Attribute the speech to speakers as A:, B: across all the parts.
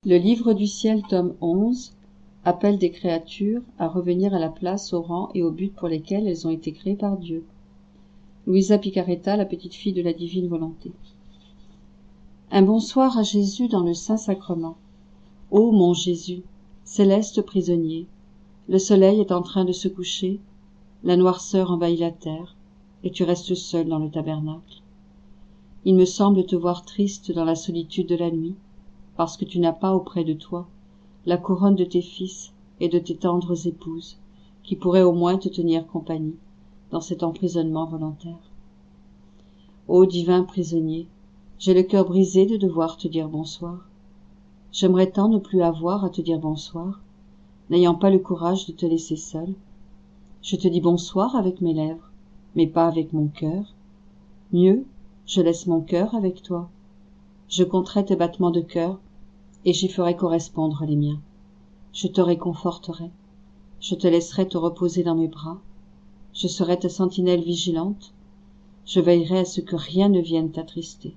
A: Le livre du ciel, tome 11, appelle des créatures à revenir à la place, au rang et au but pour lesquels elles ont été créées par Dieu. Louisa Picaretta, la petite fille de la divine volonté. Un bonsoir à Jésus dans le Saint-Sacrement. Ô mon Jésus, céleste prisonnier, le soleil est en train de se coucher, la noirceur envahit la terre, et tu restes seul dans le tabernacle. Il me semble te voir triste dans la solitude de la nuit, parce que tu n'as pas auprès de toi la couronne de tes fils et de tes tendres épouses, qui pourraient au moins te tenir compagnie dans cet emprisonnement volontaire. Ô divin prisonnier, j'ai le cœur brisé de devoir te dire bonsoir. J'aimerais tant ne plus avoir à te dire bonsoir, n'ayant pas le courage de te laisser seul. Je te dis bonsoir avec mes lèvres, mais pas avec mon cœur. Mieux, je laisse mon cœur avec toi. Je compterai tes battements de cœur, et j'y ferai correspondre les miens. Je te réconforterai. Je te laisserai te reposer dans mes bras. Je serai ta sentinelle vigilante. Je veillerai à ce que rien ne vienne t'attrister.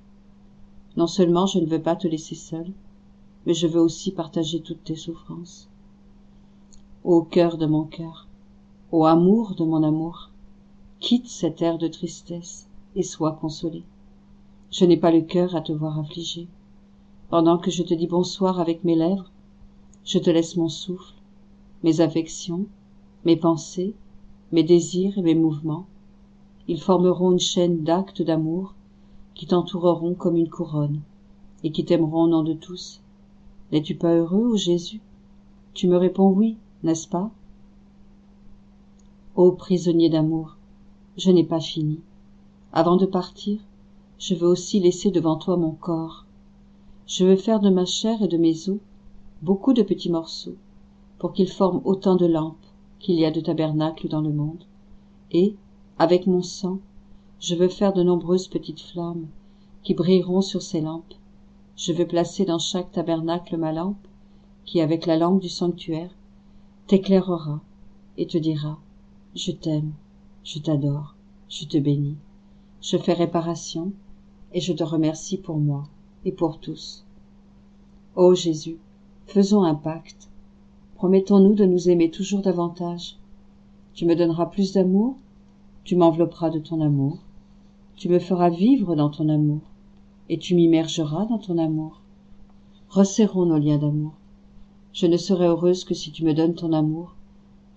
A: Non seulement je ne veux pas te laisser seul, mais je veux aussi partager toutes tes souffrances. Ô cœur de mon cœur, ô amour de mon amour, quitte cet air de tristesse et sois consolé. Je n'ai pas le cœur à te voir affligé. Pendant que je te dis bonsoir avec mes lèvres, je te laisse mon souffle, mes affections, mes pensées, mes désirs et mes mouvements. Ils formeront une chaîne d'actes d'amour qui t'entoureront comme une couronne et qui t'aimeront au nom de tous. N'es-tu pas heureux, ô Jésus? Tu me réponds oui, n'est-ce pas? Ô prisonnier d'amour, je n'ai pas fini. Avant de partir, je veux aussi laisser devant toi mon corps. Je veux faire de ma chair et de mes os beaucoup de petits morceaux, pour qu'ils forment autant de lampes qu'il y a de tabernacles dans le monde. Et, avec mon sang, je veux faire de nombreuses petites flammes qui brilleront sur ces lampes. Je veux placer dans chaque tabernacle ma lampe, qui, avec la lampe du sanctuaire, t'éclairera et te dira « Je t'aime, je t'adore, je te bénis, je fais réparation et je te remercie pour moi et pour tous. » Ô Jésus, faisons un pacte. Promettons-nous de nous aimer toujours davantage. Tu me donneras plus d'amour, tu m'envelopperas de ton amour, tu me feras vivre dans ton amour, et tu m'immergeras dans ton amour. Resserrons nos liens d'amour. Je ne serai heureuse que si tu me donnes ton amour,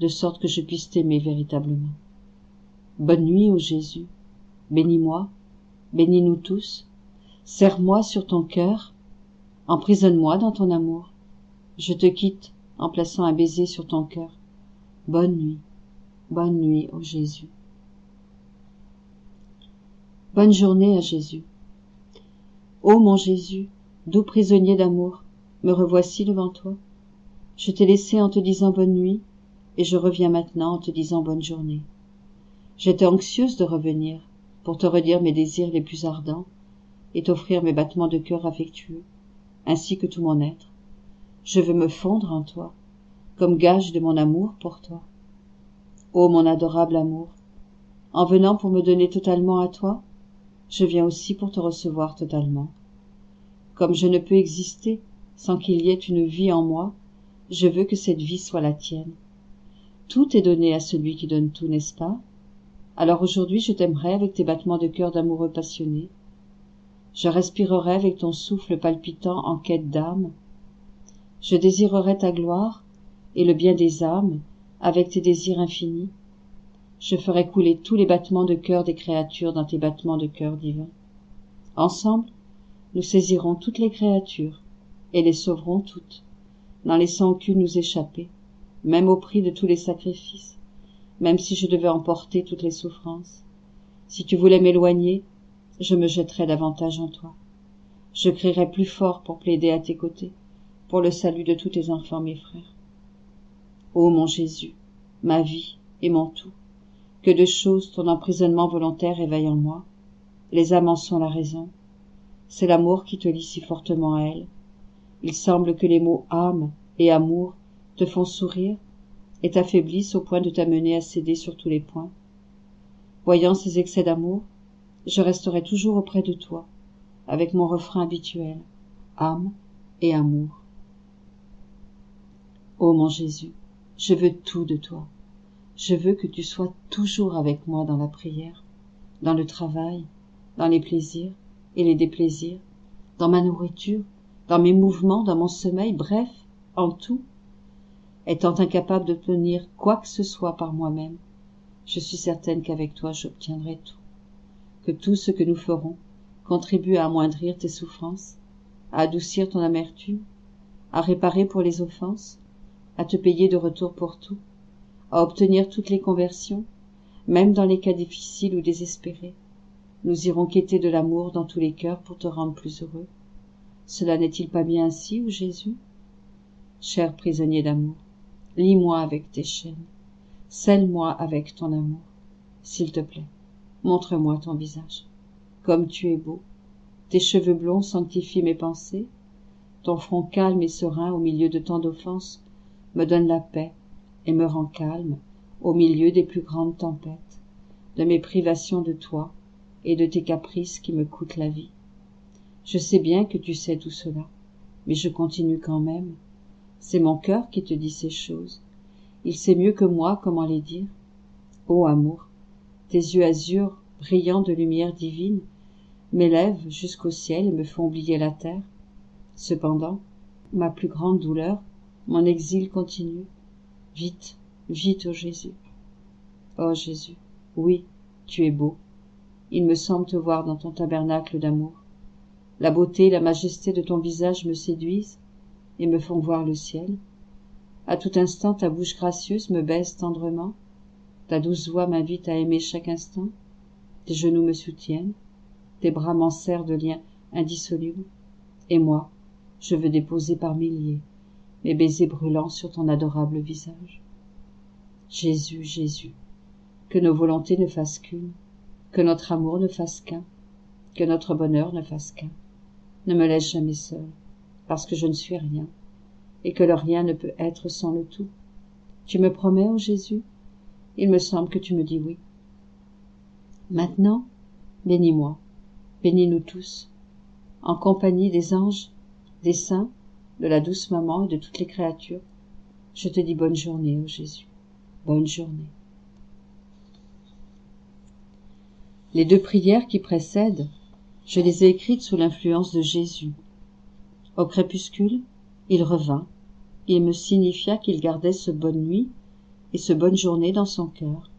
A: de sorte que je puisse t'aimer véritablement. Bonne nuit, ô Jésus. Bénis-moi, bénis-nous tous. Serre-moi sur ton cœur. Emprisonne-moi dans ton amour. Je te quitte en plaçant un baiser sur ton cœur. Bonne nuit, ô Jésus. Bonne journée à Jésus. Ô mon Jésus, doux prisonnier d'amour, me revoici devant toi. Je t'ai laissé en te disant bonne nuit, et je reviens maintenant en te disant bonne journée. J'étais anxieuse de revenir, pour te redire mes désirs les plus ardents, et t'offrir mes battements de cœur affectueux, ainsi que tout mon être. Je veux me fondre en toi, comme gage de mon amour pour toi. Ô mon adorable amour, en venant pour me donner totalement à toi, je viens aussi pour te recevoir totalement. Comme je ne peux exister sans qu'il y ait une vie en moi, je veux que cette vie soit la tienne. Tout est donné à celui qui donne tout, n'est-ce pas? Alors aujourd'hui je t'aimerai avec tes battements de cœur d'amoureux passionnés. Je respirerai avec ton souffle palpitant en quête d'âme. Je désirerai ta gloire et le bien des âmes avec tes désirs infinis. Je ferai couler tous les battements de cœur des créatures dans tes battements de cœur divins. Ensemble, nous saisirons toutes les créatures et les sauverons toutes, n'en laissant aucune nous échapper, même au prix de tous les sacrifices, même si je devais emporter toutes les souffrances. Si tu voulais m'éloigner, je me jetterais davantage en toi. Je crierais plus fort pour plaider à tes côtés, pour le salut de tous tes enfants, mes frères. Ô mon Jésus, ma vie et mon tout, que de choses ton emprisonnement volontaire éveille en moi. Les âmes en sont la raison. C'est l'amour qui te lie si fortement à elles. Il semble que les mots âme et amour te font sourire et t'affaiblissent au point de t'amener à céder sur tous les points. Voyant ces excès d'amour, je resterai toujours auprès de toi, avec mon refrain habituel, âme et amour. Ô mon Jésus, je veux tout de toi. Je veux que tu sois toujours avec moi dans la prière, dans le travail, dans les plaisirs et les déplaisirs, dans ma nourriture, dans mes mouvements, dans mon sommeil, bref, en tout. Étant incapable d'obtenir quoi que ce soit par moi-même, je suis certaine qu'avec toi j'obtiendrai tout. Que tout ce que nous ferons contribue à amoindrir tes souffrances, à adoucir ton amertume, à réparer pour les offenses, à te payer de retour pour tout, à obtenir toutes les conversions, même dans les cas difficiles ou désespérés. Nous irons quêter de l'amour dans tous les cœurs pour te rendre plus heureux. Cela n'est-il pas bien ainsi, ô Jésus? Cher prisonnier d'amour, lie-moi avec tes chaînes, scelle-moi avec ton amour. S'il te plaît, montre-moi ton visage. Comme tu es beau, tes cheveux blonds sanctifient mes pensées, ton front calme et serein au milieu de tant d'offenses me donne la paix et me rend calme au milieu des plus grandes tempêtes, de mes privations de toi et de tes caprices qui me coûtent la vie. Je sais bien que tu sais tout cela, mais je continue quand même. C'est mon cœur qui te dit ces choses. Il sait mieux que moi comment les dire. Ô amour, tes yeux azur, brillants de lumière divine, m'élèvent jusqu'au ciel et me font oublier la terre. Cependant, ma plus grande douleur, mon exil continue. Vite, vite, ô Jésus. Ô Jésus, oui, tu es beau. Il me semble te voir dans ton tabernacle d'amour. La beauté et la majesté de ton visage me séduisent et me font voir le ciel. À tout instant, ta bouche gracieuse me baise tendrement. Ta douce voix m'invite à aimer chaque instant. Tes genoux me soutiennent. Tes bras m'enserrent de liens indissolubles. Et moi, je veux déposer par milliers mes baisers brûlants sur ton adorable visage. Jésus, Jésus, que nos volontés ne fassent qu'une, que notre amour ne fasse qu'un, que notre bonheur ne fasse qu'un. Ne me laisse jamais seul, parce que je ne suis rien, et que le rien ne peut être sans le tout. Tu me promets, ô Jésus? Il me semble que tu me dis oui. Maintenant, bénis-moi, bénis-nous tous, en compagnie des anges, des saints, de la douce maman et de toutes les créatures. Je te dis bonne journée, ô Jésus, bonne journée. Les deux prières qui précèdent, je les ai écrites sous l'influence de Jésus. Au crépuscule, il revint, et me signifia qu'il gardait ce bonne nuit et ce bonne journée dans son cœur.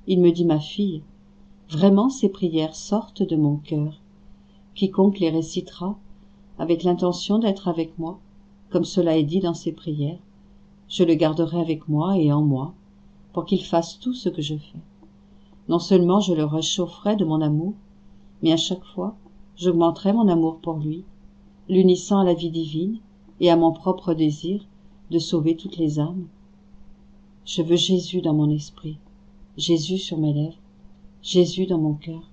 A: Il me dit, ma fille, vraiment ces prières sortent de mon cœur. Quiconque les récitera, avec l'intention d'être avec moi, comme cela est dit dans ces prières, je le garderai avec moi et en moi, pour qu'il fasse tout ce que je fais. Non seulement je le réchaufferai de mon amour, mais à chaque fois, j'augmenterai mon amour pour lui, l'unissant à la vie divine et à mon propre désir de sauver toutes les âmes. Je veux Jésus dans mon esprit, Jésus sur mes lèvres, Jésus dans mon cœur.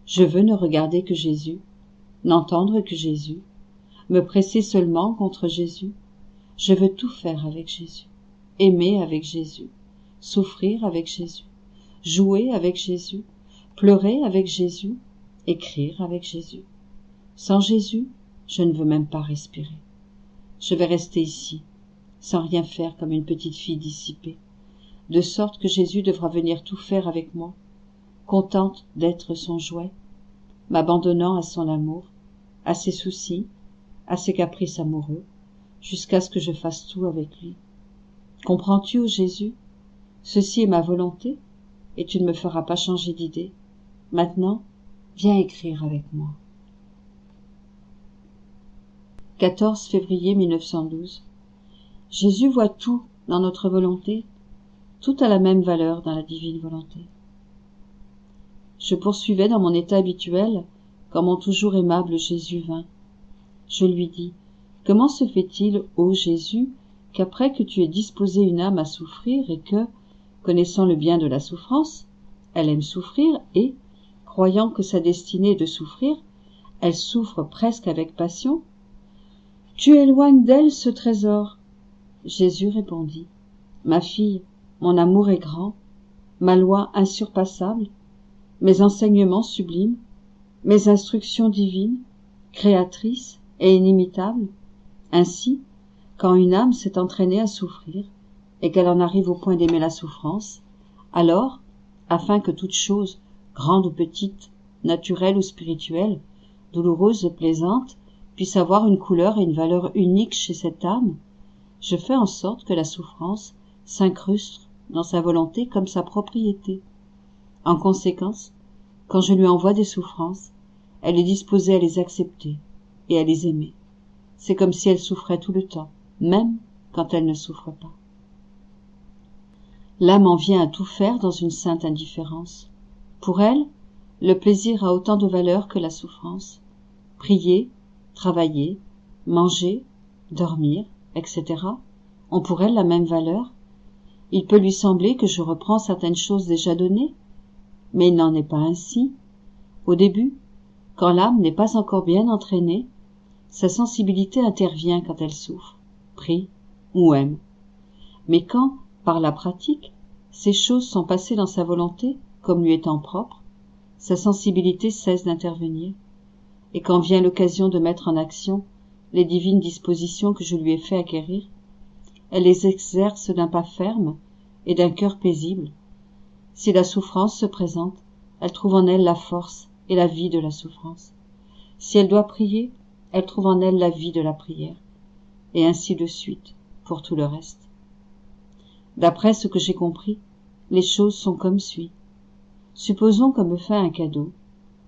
A: Je veux ne regarder que Jésus, n'entendre que Jésus, me presser seulement contre Jésus. Je veux tout faire avec Jésus, aimer avec Jésus, souffrir avec Jésus, jouer avec Jésus, pleurer avec Jésus, écrire avec Jésus. Sans Jésus, je ne veux même pas respirer. Je vais rester ici, sans rien faire comme une petite fille dissipée, de sorte que Jésus devra venir tout faire avec moi, contente d'être son jouet, m'abandonnant à son amour, à ses soucis, à ses caprices amoureux, jusqu'à ce que je fasse tout avec lui. Comprends-tu, ô Jésus? Ceci est ma volonté, et tu ne me feras pas changer d'idée. Maintenant, viens écrire avec moi. 14 février 1912. Jésus voit tout dans notre volonté, tout a la même valeur dans la divine volonté. Je poursuivais dans mon état habituel quand mon toujours aimable Jésus vint. Je lui dis, comment se fait-il, ô Jésus, qu'après que tu aies disposé une âme à souffrir et que, connaissant le bien de la souffrance, elle aime souffrir et, croyant que sa destinée est de souffrir, elle souffre presque avec passion, tu éloignes d'elle ce trésor. Jésus répondit, ma fille, mon amour est grand, ma loi insurpassable, mes enseignements sublimes, mes instructions divines, créatrices et inimitables. Ainsi, Quand une âme s'est entraînée à souffrir, et qu'elle en arrive au point d'aimer la souffrance, alors, afin que toute chose, grande ou petite, naturelle ou spirituelle, douloureuse ou plaisante, puisse avoir une couleur et une valeur unique chez cette âme, je fais en sorte que la souffrance s'incruste dans sa volonté comme sa propriété. En conséquence, quand je lui envoie des souffrances, elle est disposée à les accepter et à les aimer. C'est comme si elle souffrait tout le temps, même quand elle ne souffre pas. L'âme en vient à tout faire dans une sainte indifférence. Pour elle, le plaisir a autant de valeur que la souffrance. Prier, travailler, manger, dormir, etc. ont pour elle la même valeur. Il peut lui sembler que je reprends certaines choses déjà données, mais il n'en est pas ainsi. Au début, quand l'âme n'est pas encore bien entraînée, sa sensibilité intervient quand elle souffre, prie ou aime. Mais quand, par la pratique, ces choses sont passées dans sa volonté comme lui étant propres, sa sensibilité cesse d'intervenir, et quand vient l'occasion de mettre en action les divines dispositions que je lui ai fait acquérir, elle les exerce d'un pas ferme et d'un cœur paisible. Si la souffrance se présente, elle trouve en elle la force et la vie de la souffrance. Si elle doit prier, elle trouve en elle la vie de la prière, et ainsi de suite pour tout le reste. D'après ce que j'ai compris, les choses sont comme suit. Supposons qu'on me fait un cadeau.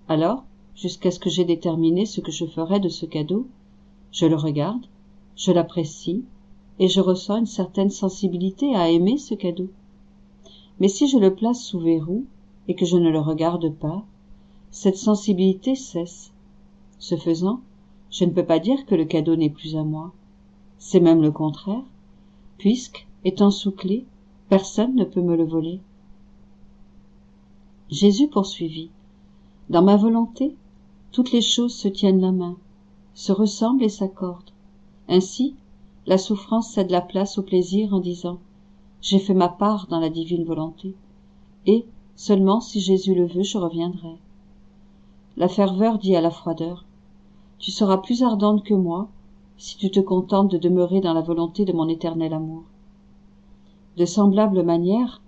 A: Alors, jusqu'à ce que j'aie déterminé ce que je ferai de ce cadeau, je le regarde, je l'apprécie, et je ressens une certaine sensibilité à aimer ce cadeau. Mais si je le place sous verrou et que je ne le regarde pas, cette sensibilité cesse. Ce faisant, je ne peux pas dire que le cadeau n'est plus à moi. C'est même le contraire, puisque, étant sous clé, personne ne peut me le voler. Jésus poursuivit. Dans ma volonté, toutes les choses se tiennent la main, se ressemblent et s'accordent. Ainsi, la souffrance cède la place au plaisir en disant « J'ai fait ma part dans la divine volonté, et, seulement si Jésus le veut, je reviendrai. » La ferveur dit à la froideur « Tu seras plus ardente que moi si tu te contentes de demeurer dans la volonté de mon éternel amour. » De semblable manière,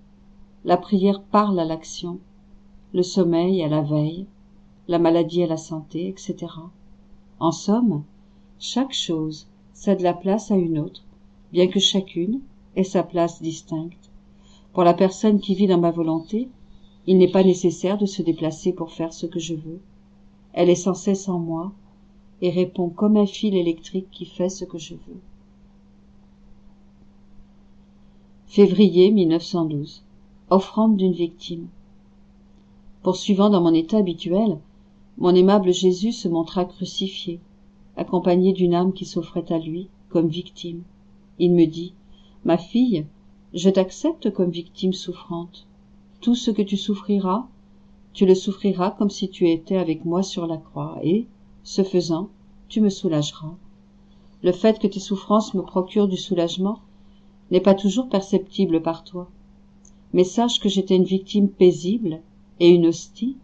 A: la prière parle à l'action, le sommeil à la veille, la maladie à la santé, etc. En somme, chaque chose cède la place à une autre, bien que chacune ait sa place distincte. Pour la personne qui vit dans ma volonté, il n'est pas nécessaire de se déplacer pour faire ce que je veux. Elle est sans cesse en moi et répond comme un fil électrique qui fait ce que je veux. Février 1912. Offrande d'une victime. Poursuivant dans mon état habituel, mon aimable Jésus se montra crucifié, accompagné d'une âme qui s'offrait à lui comme victime. Il me dit « Ma fille, je t'accepte comme victime souffrante. Tout ce que tu souffriras, tu le souffriras comme si tu étais avec moi sur la croix, et, ce faisant, tu me soulageras. Le fait que tes souffrances me procurent du soulagement n'est pas toujours perceptible par toi. Mais sache que j'étais une victime paisible et une hostie.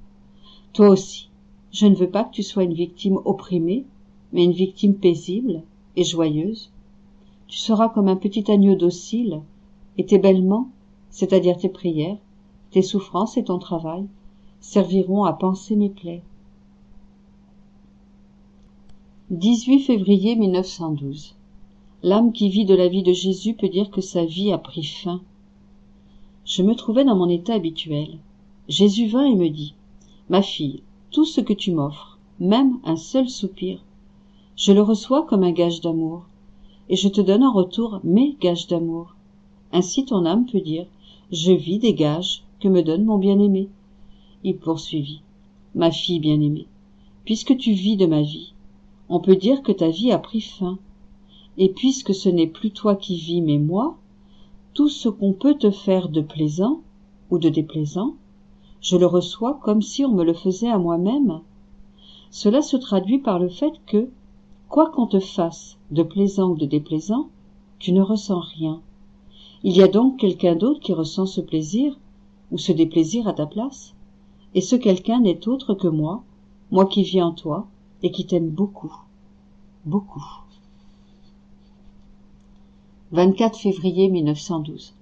A: Toi aussi, je ne veux pas que tu sois une victime opprimée, mais une victime paisible et joyeuse. Tu seras comme un petit agneau docile, et tes bêlements, c'est-à-dire tes prières, tes souffrances et ton travail, serviront à panser mes plaies. 18 février 1912. L'âme qui vit de la vie de Jésus peut dire que sa vie a pris fin. Je me trouvais dans mon état habituel. Jésus vint et me dit « Ma fille, tout ce que tu m'offres, même un seul soupir, je le reçois comme un gage d'amour, et je te donne en retour mes gages d'amour. Ainsi ton âme peut dire « Je vis des gages que me donne mon bien-aimé. » Il poursuivit « Ma fille bien-aimée, puisque tu vis de ma vie, on peut dire que ta vie a pris fin. Et puisque ce n'est plus toi qui vis mais moi, tout ce qu'on peut te faire de plaisant ou de déplaisant, je le reçois comme si on me le faisait à moi-même. Cela se traduit par le fait que, quoi qu'on te fasse de plaisant ou de déplaisant, tu ne ressens rien. Il y a donc quelqu'un d'autre qui ressent ce plaisir ou ce déplaisir à ta place, et ce quelqu'un n'est autre que moi qui vis en toi et qui t'aime beaucoup, beaucoup. 24 février 1912.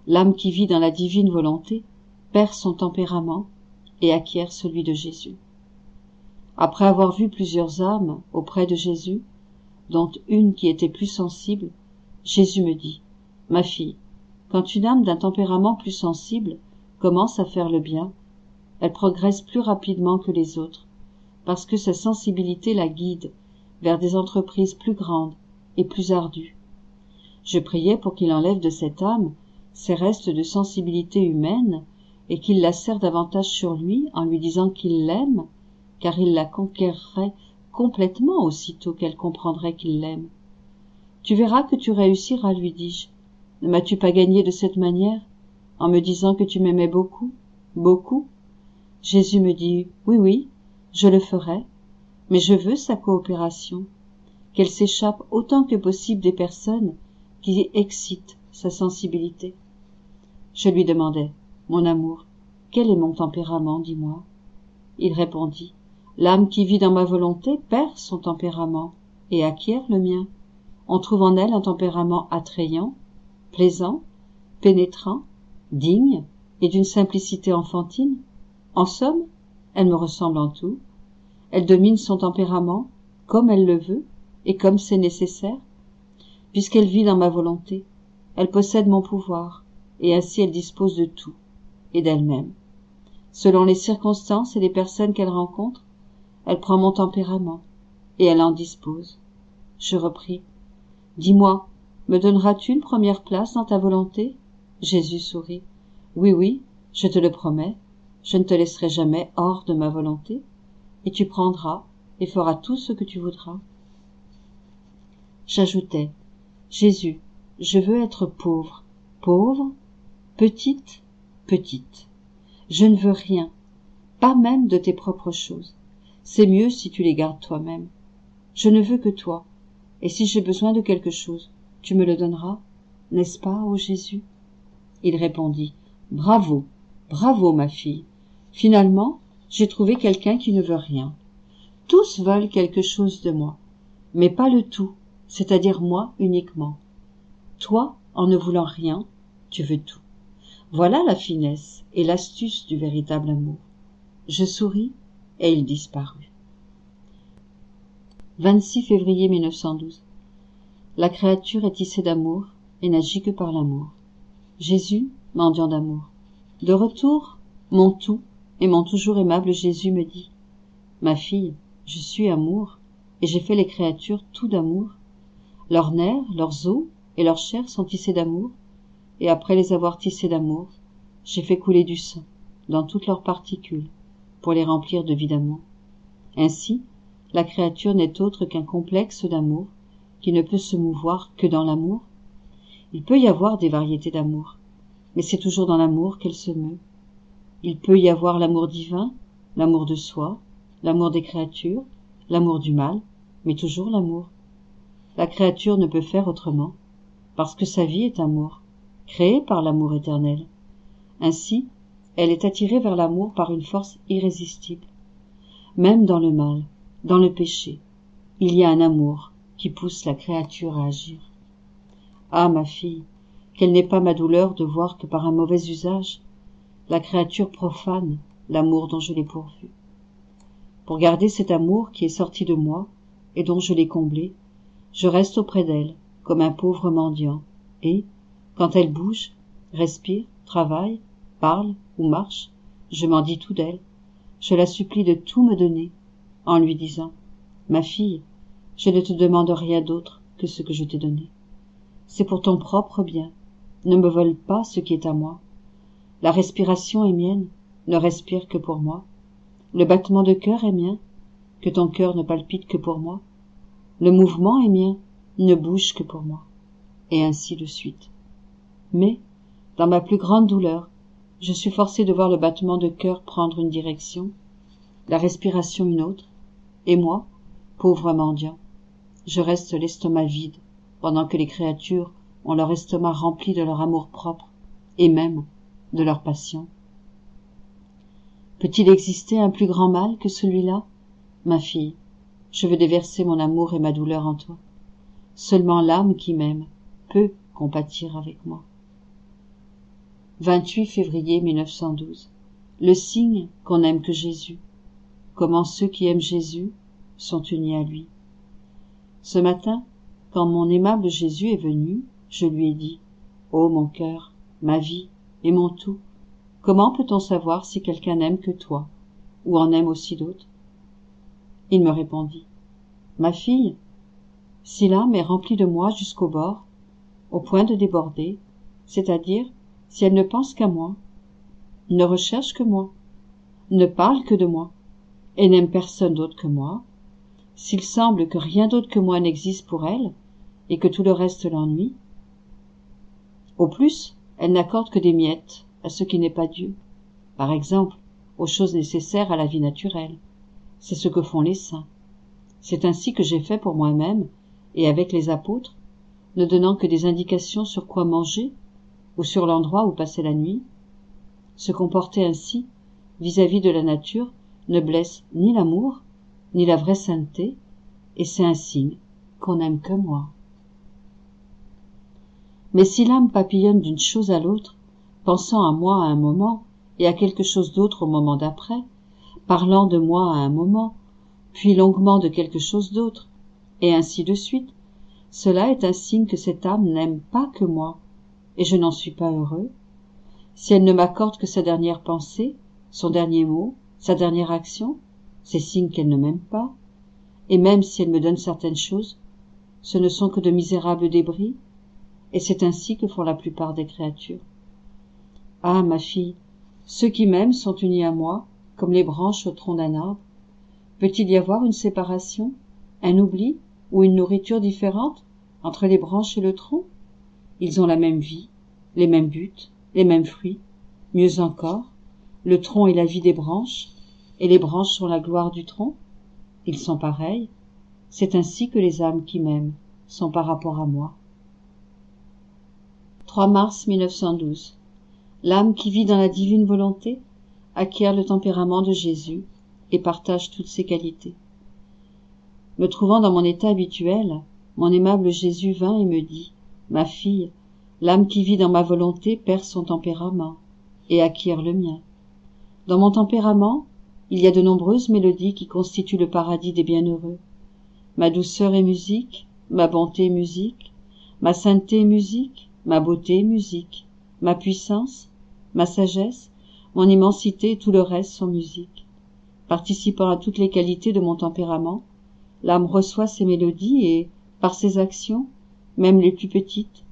A: L'âme qui vit dans la divine volonté perd son tempérament et acquiert celui de Jésus. Après avoir vu plusieurs âmes auprès de Jésus, dont une qui était plus sensible, Jésus me dit : « Ma fille, quand une âme d'un tempérament plus sensible commence à faire le bien, elle progresse plus rapidement que les autres, parce que sa sensibilité la guide vers des entreprises plus grandes et plus ardues. Je priais pour qu'il enlève de cette âme ces restes de sensibilité humaine et qu'il la serre davantage sur lui en lui disant qu'il l'aime, car il la conquerrait complètement aussitôt qu'elle comprendrait qu'il l'aime. Tu verras que tu réussiras, lui dis-je. Ne m'as-tu pas gagné de cette manière, en me disant que tu m'aimais beaucoup, beaucoup ? Jésus me dit : oui, oui, je le ferai, mais je veux sa coopération, qu'elle s'échappe autant que possible des personnes qui excitent sa sensibilité. Je lui demandai : mon amour, quel est mon tempérament, dis-moi ? Il répondit : l'âme qui vit dans ma volonté perd son tempérament et acquiert le mien. On trouve en elle un tempérament attrayant, plaisant, pénétrant, digne et d'une simplicité enfantine. En somme, elle me ressemble en tout. Elle domine son tempérament comme elle le veut et comme c'est nécessaire. Puisqu'elle vit dans ma volonté, elle possède mon pouvoir, et ainsi elle dispose de tout, et d'elle-même. Selon les circonstances et les personnes qu'elle rencontre, elle prend mon tempérament, et elle en dispose. Je repris : dis-moi, me donneras-tu une première place dans ta volonté ? Jésus sourit : oui, oui, je te le promets, je ne te laisserai jamais hors de ma volonté, et tu prendras et feras tout ce que tu voudras. J'ajoutais : Jésus, je veux être pauvre, pauvre, petite, petite. Je ne veux rien, pas même de tes propres choses. C'est mieux si tu les gardes toi-même. Je ne veux que toi, et si j'ai besoin de quelque chose, tu me le donneras, n'est-ce pas, ô Jésus ? Il répondit : bravo, bravo, ma fille. Finalement, j'ai trouvé quelqu'un qui ne veut rien. Tous veulent quelque chose de moi, mais pas le tout, c'est-à-dire moi uniquement. Toi, en ne voulant rien, tu veux tout. Voilà la finesse et l'astuce du véritable amour. Je souris et il disparut. 26 février 1912. La créature est tissée d'amour et n'agit que par l'amour. Jésus, mendiant d'amour. De retour, mon tout et mon toujours aimable Jésus me dit : ma fille, je suis amour, et j'ai fait les créatures tout d'amour. Leurs nerfs, leurs os et leur chair sont tissés d'amour, et après les avoir tissés d'amour, j'ai fait couler du sang dans toutes leurs particules pour les remplir de vie d'amour. Ainsi, la créature n'est autre qu'un complexe d'amour qui ne peut se mouvoir que dans l'amour. Il peut y avoir des variétés d'amour, mais c'est toujours dans l'amour qu'elle se meut. Il peut y avoir l'amour divin, l'amour de soi, l'amour des créatures, l'amour du mal, mais toujours l'amour. La créature ne peut faire autrement, parce que sa vie est amour, créée par l'amour éternel. Ainsi, elle est attirée vers l'amour par une force irrésistible. Même dans le mal, dans le péché, il y a un amour qui pousse la créature à agir. Ah, ma fille, quelle n'est pas ma douleur de voir que par un mauvais usage, la créature profane l'amour dont je l'ai pourvu. Pour garder cet amour qui est sorti de moi et dont je l'ai comblé, je reste auprès d'elle comme un pauvre mendiant, et, quand elle bouge, respire, travaille, parle ou marche, je m'en dis tout d'elle, je la supplie de tout me donner, en lui disant : ma fille, je ne te demande rien d'autre que ce que je t'ai donné. C'est pour ton propre bien, ne me vole pas ce qui est à moi. La respiration est mienne, ne respire que pour moi. Le battement de cœur est mien, que ton cœur ne palpite que pour moi. Le mouvement est mien, ne bouge que pour moi. Et ainsi de suite. Mais, dans ma plus grande douleur, je suis forcé de voir le battement de cœur prendre une direction, la respiration une autre, et moi, pauvre mendiant, je reste l'estomac vide, pendant que les créatures ont leur estomac rempli de leur amour-propre, et même de leur passion. Peut-il exister un plus grand mal que celui-là ? Ma fille, je veux déverser mon amour et ma douleur en toi. Seulement l'âme qui m'aime peut compatir avec moi. 28 février 1912. Le signe qu'on n'aime que Jésus. Comment ceux qui aiment Jésus sont unis à lui. Ce matin, quand mon aimable Jésus est venu, je lui ai dit « Ô mon cœur, ma vie et mon tout, comment peut-on savoir si quelqu'un n'aime que toi, ou en aime aussi d'autres ?» Il me répondit « Ma fille, si l'âme est remplie de moi jusqu'au bord, au point de déborder, c'est-à-dire si elle ne pense qu'à moi, ne recherche que moi, ne parle que de moi, et n'aime personne d'autre que moi, s'il semble que rien d'autre que moi n'existe pour elle, et que tout le reste l'ennuie, au plus, elle n'accorde que des miettes à ce qui n'est pas Dieu, par exemple, aux choses nécessaires à la vie naturelle. C'est ce que font les saints. C'est ainsi que j'ai fait pour moi-même, et avec les apôtres, ne donnant que des indications sur quoi manger, ou sur l'endroit où passer la nuit. Se comporter ainsi, vis-à-vis de la nature, ne blesse ni l'amour, ni la vraie sainteté, et c'est un signe qu'on n'aime que moi. Mais si l'âme papillonne d'une chose à l'autre, pensant à moi à un moment, et à quelque chose d'autre au moment d'après, parlant de moi à un moment, puis longuement de quelque chose d'autre, et ainsi de suite, cela est un signe que cette âme n'aime pas que moi, et je n'en suis pas heureux. Si elle ne m'accorde que sa dernière pensée, son dernier mot, sa dernière action, c'est signe qu'elle ne m'aime pas, et même si elle me donne certaines choses, ce ne sont que de misérables débris, et c'est ainsi que font la plupart des créatures. Ah, ma fille, ceux qui m'aiment sont unis à moi, comme les branches au tronc d'un arbre. Peut-il y avoir une séparation, un oubli ou une nourriture différente entre les branches et le tronc? Ils ont la même vie, les mêmes buts, les mêmes fruits. Mieux encore, le tronc est la vie des branches, et les branches sont la gloire du tronc. Ils sont pareils. C'est ainsi que les âmes qui m'aiment sont par rapport à moi. 3 mars 1912. L'âme qui vit dans la divine volonté acquiert le tempérament de Jésus et partage toutes ses qualités. Me trouvant dans mon état habituel, mon aimable Jésus vint et me dit « Ma fille, l'âme qui vit dans ma volonté perd son tempérament et acquiert le mien. Dans mon tempérament, il y a de nombreuses mélodies qui constituent le paradis des bienheureux. Ma douceur est musique, ma bonté est musique, ma sainteté est musique, ma beauté est musique, ma puissance, ma sagesse, mon immensité et tout le reste sont musique. Participant à toutes les qualités de mon tempérament, l'âme reçoit ces mélodies et, par ses actions, même les plus petites,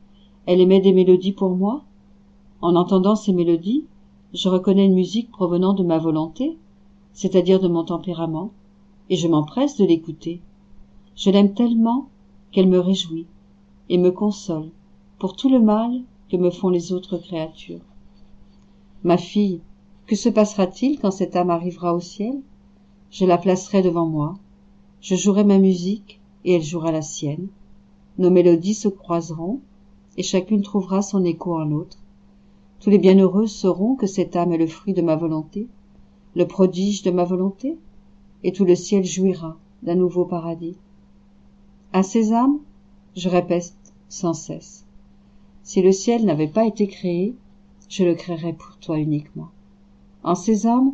A: elle émet des mélodies pour moi. En entendant ces mélodies, je reconnais une musique provenant de ma volonté, c'est-à-dire de mon tempérament, et je m'empresse de l'écouter. Je l'aime tellement qu'elle me réjouit et me console pour tout le mal que me font les autres créatures. Ma fille, que se passera-t-il quand cette âme arrivera au ciel? Je la placerai devant moi, je jouerai ma musique et elle jouera la sienne. Nos mélodies se croiseront et chacune trouvera son écho en l'autre. Tous les bienheureux sauront que cette âme est le fruit de ma volonté, le prodige de ma volonté, et tout le ciel jouira d'un nouveau paradis. À ces âmes, je répète sans cesse, si le ciel n'avait pas été créé, je le créerais pour toi uniquement. En ces âmes,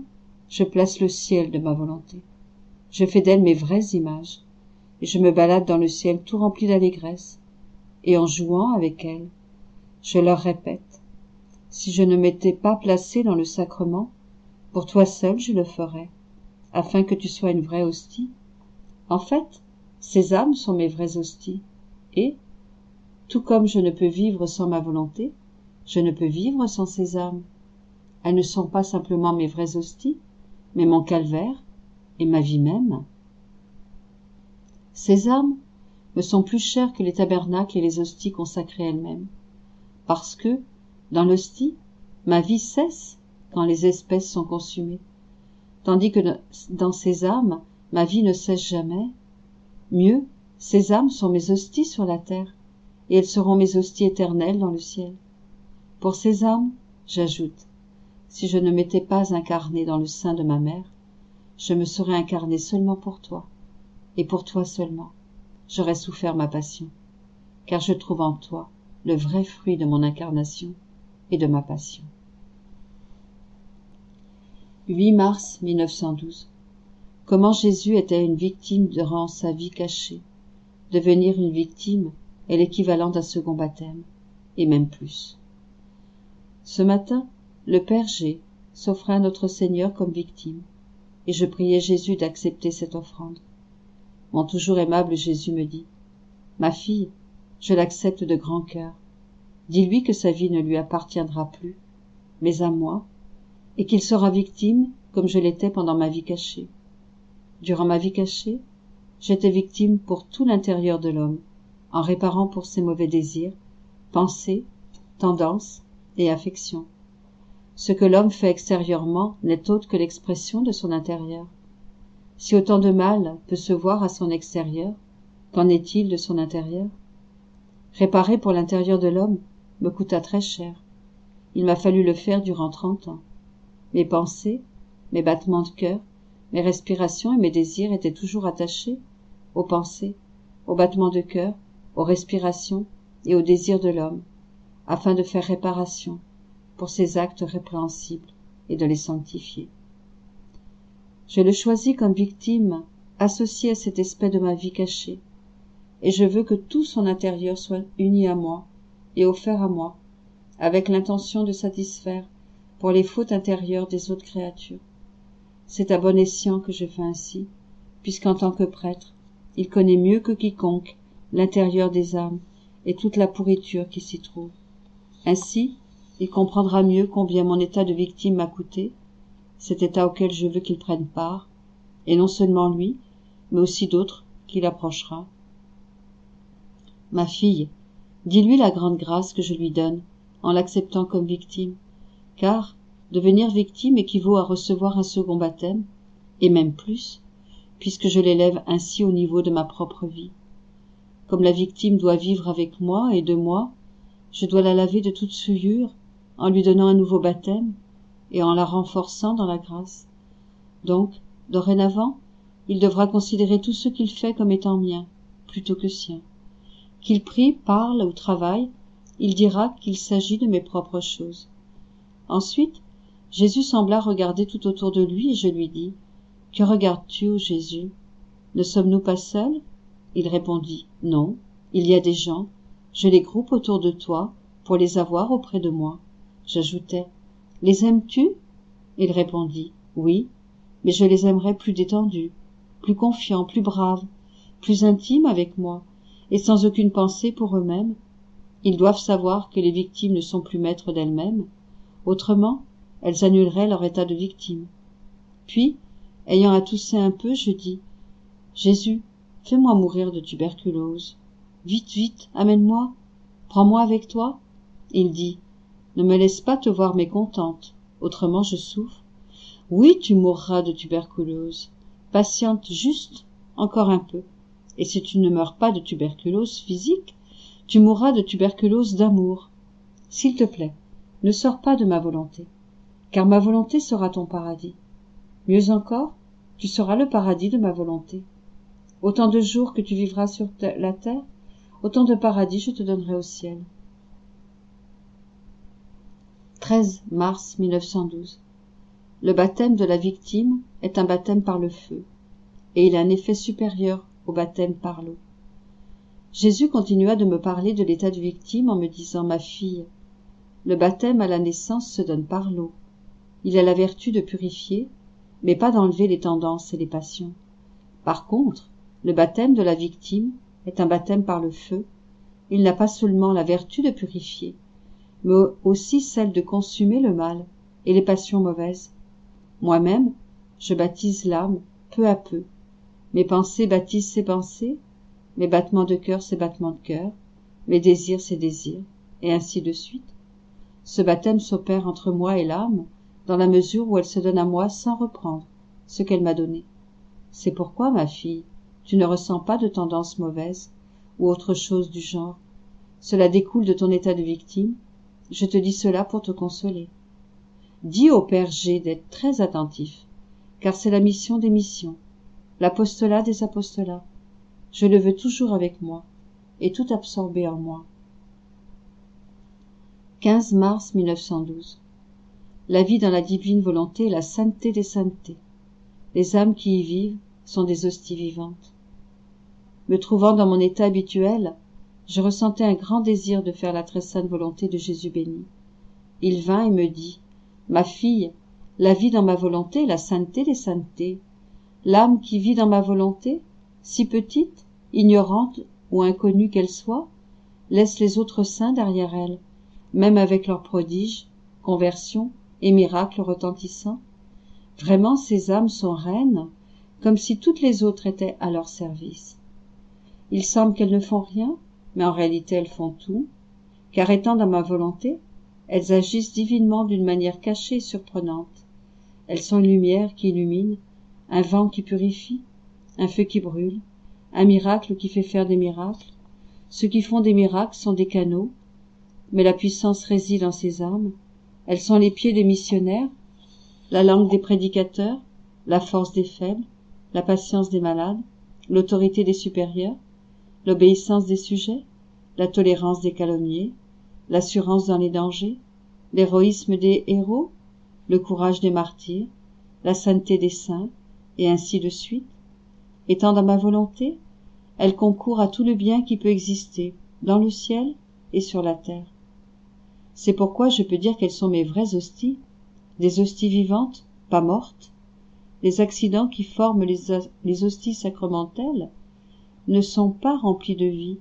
A: je place le ciel de ma volonté. Je fais d'elles mes vraies images, et je me balade dans le ciel tout rempli d'allégresse, et en jouant avec elles, je leur répète, si je ne m'étais pas placé dans le sacrement, pour toi seul je le ferais, afin que tu sois une vraie hostie. En fait, ces âmes sont mes vraies hosties, et, tout comme je ne peux vivre sans ma volonté, je ne peux vivre sans ces âmes. Elles ne sont pas simplement mes vraies hosties, mais mon calvaire et ma vie même. Ces âmes me sont plus chères que les tabernacles et les hosties consacrées elles-mêmes, parce que, dans l'hostie, ma vie cesse quand les espèces sont consumées, tandis que dans ces âmes, ma vie ne cesse jamais. Mieux, ces âmes sont mes hosties sur la terre, et elles seront mes hosties éternelles dans le ciel. Pour ces âmes, j'ajoute, si je ne m'étais pas incarné dans le sein de ma mère, je me serais incarné seulement pour toi, et pour toi seulement, j'aurais souffert ma passion, car je trouve en toi le vrai fruit de mon incarnation et de ma passion. 8 mars 1912. Comment Jésus était une victime durant sa vie cachée. Devenir une victime est l'équivalent d'un second baptême, et même plus. Ce matin, le Père G s'offrait à notre Seigneur comme victime, et je priais Jésus d'accepter cette offrande. Mon toujours aimable Jésus me dit « Ma fille, je l'accepte de grand cœur. Dis-lui que sa vie ne lui appartiendra plus, mais à moi, et qu'il sera victime comme je l'étais pendant ma vie cachée. Durant ma vie cachée, j'étais victime pour tout l'intérieur de l'homme, en réparant pour ses mauvais désirs, pensées, tendances et affections. Ce que l'homme fait extérieurement n'est autre que l'expression de son intérieur. Si autant de mal peut se voir à son extérieur, qu'en est-il de son intérieur? Réparer pour l'intérieur de l'homme me coûta très cher. Il m'a fallu le faire durant 30 ans. Mes pensées, mes battements de cœur, mes respirations et mes désirs étaient toujours attachés aux pensées, aux battements de cœur, aux respirations et aux désirs de l'homme, afin de faire réparation pour ces actes répréhensibles et de les sanctifier. Je le choisis comme victime associée à cet aspect de ma vie cachée, et je veux que tout son intérieur soit uni à moi et offert à moi, avec l'intention de satisfaire pour les fautes intérieures des autres créatures. C'est à bon escient que je fais ainsi, puisqu'en tant que prêtre, il connaît mieux que quiconque l'intérieur des âmes et toute la pourriture qui s'y trouve. Ainsi, il comprendra mieux combien mon état de victime m'a coûté, cet état auquel je veux qu'il prenne part, et non seulement lui, mais aussi d'autres qu'il approchera. Ma fille, dis-lui la grande grâce que je lui donne en l'acceptant comme victime, car devenir victime équivaut à recevoir un second baptême, et même plus, puisque je l'élève ainsi au niveau de ma propre vie. Comme la victime doit vivre avec moi et de moi, je dois la laver de toute souillure en lui donnant un nouveau baptême et en la renforçant dans la grâce. Donc, dorénavant, il devra considérer tout ce qu'il fait comme étant mien, plutôt que sien. Qu'il prie, parle ou travaille, il dira qu'il s'agit de mes propres choses. Ensuite, Jésus sembla regarder tout autour de lui et je lui dis « Que regardes-tu, ô Jésus? Ne sommes-nous pas seuls ?» Il répondit « Non, il y a des gens, je les groupe autour de toi pour les avoir auprès de moi. » J'ajoutai « Les aimes-tu ?» Il répondit « Oui, mais je les aimerais plus détendus, plus confiants, plus braves, plus intimes avec moi, et sans aucune pensée pour eux-mêmes. Ils doivent savoir que les victimes ne sont plus maîtres d'elles-mêmes, autrement elles annuleraient leur état de victime. Puis, ayant à tousser un peu, je dis « Jésus, fais-moi mourir de tuberculose. Vite, vite, amène-moi. Prends-moi avec toi. » Il dit « Ne me laisse pas te voir mécontente, autrement je souffre. Oui, tu mourras de tuberculose. Patiente juste, encore un peu. Et si tu ne meurs pas de tuberculose physique, tu mourras de tuberculose d'amour. S'il te plaît, ne sors pas de ma volonté, car ma volonté sera ton paradis. Mieux encore, tu seras le paradis de ma volonté. Autant de jours que tu vivras sur la terre, autant de paradis je te donnerai au ciel. 13 mars 1912. Le baptême de la victime est un baptême par le feu, et il a un effet supérieur au baptême par l'eau. Jésus continua de me parler de l'état de victime en me disant « Ma fille, le baptême à la naissance se donne par l'eau. Il a la vertu de purifier, mais pas d'enlever les tendances et les passions. Par contre, le baptême de la victime est un baptême par le feu. Il n'a pas seulement la vertu de purifier, mais aussi celle de consumer le mal et les passions mauvaises. Moi-même, je baptise l'âme peu à peu. Mes pensées baptisent ses pensées, mes battements de cœur ses battements de cœur, mes désirs ses désirs, et ainsi de suite. Ce baptême s'opère entre moi et l'âme, dans la mesure où elle se donne à moi sans reprendre ce qu'elle m'a donné. C'est pourquoi, ma fille, tu ne ressens pas de tendance mauvaise, ou autre chose du genre. Cela découle de ton état de victime. Je te dis cela pour te consoler. Dis au Père G d'être très attentif, car c'est la mission des missions, l'apostolat des apostolats. Je le veux toujours avec moi, et tout absorbé en moi. 15 mars 1912. La vie dans la divine volonté est la sainteté des saintetés. Les âmes qui y vivent sont des hosties vivantes. Me trouvant dans mon état habituel, je ressentais un grand désir de faire la très sainte volonté de Jésus béni. Il vint et me dit, « Ma fille, la vie dans ma volonté est la sainteté des saintetés. L'âme qui vit dans ma volonté, si petite, ignorante ou inconnue qu'elle soit, laisse les autres saints derrière elle, même avec leurs prodiges, conversions et miracles retentissants. Vraiment, ces âmes sont reines, comme si toutes les autres étaient à leur service. Il semble qu'elles ne font rien, mais en réalité elles font tout, car étant dans ma volonté, elles agissent divinement d'une manière cachée et surprenante. Elles sont une lumière qui illumine, un vent qui purifie, un feu qui brûle, un miracle qui fait faire des miracles. Ceux qui font des miracles sont des canaux, mais la puissance réside en ces âmes. Elles sont les pieds des missionnaires, la langue des prédicateurs, la force des faibles, la patience des malades, l'autorité des supérieurs, l'obéissance des sujets, la tolérance des calomniés, l'assurance dans les dangers, l'héroïsme des héros, le courage des martyrs, la sainteté des saints, et ainsi de suite. Étant dans ma volonté, elle concourt à tout le bien qui peut exister, dans le ciel et sur la terre. C'est pourquoi je peux dire qu'elles sont mes vraies hosties, des hosties vivantes, pas mortes. Les accidents qui forment les hosties sacramentelles ne sont pas remplis de vie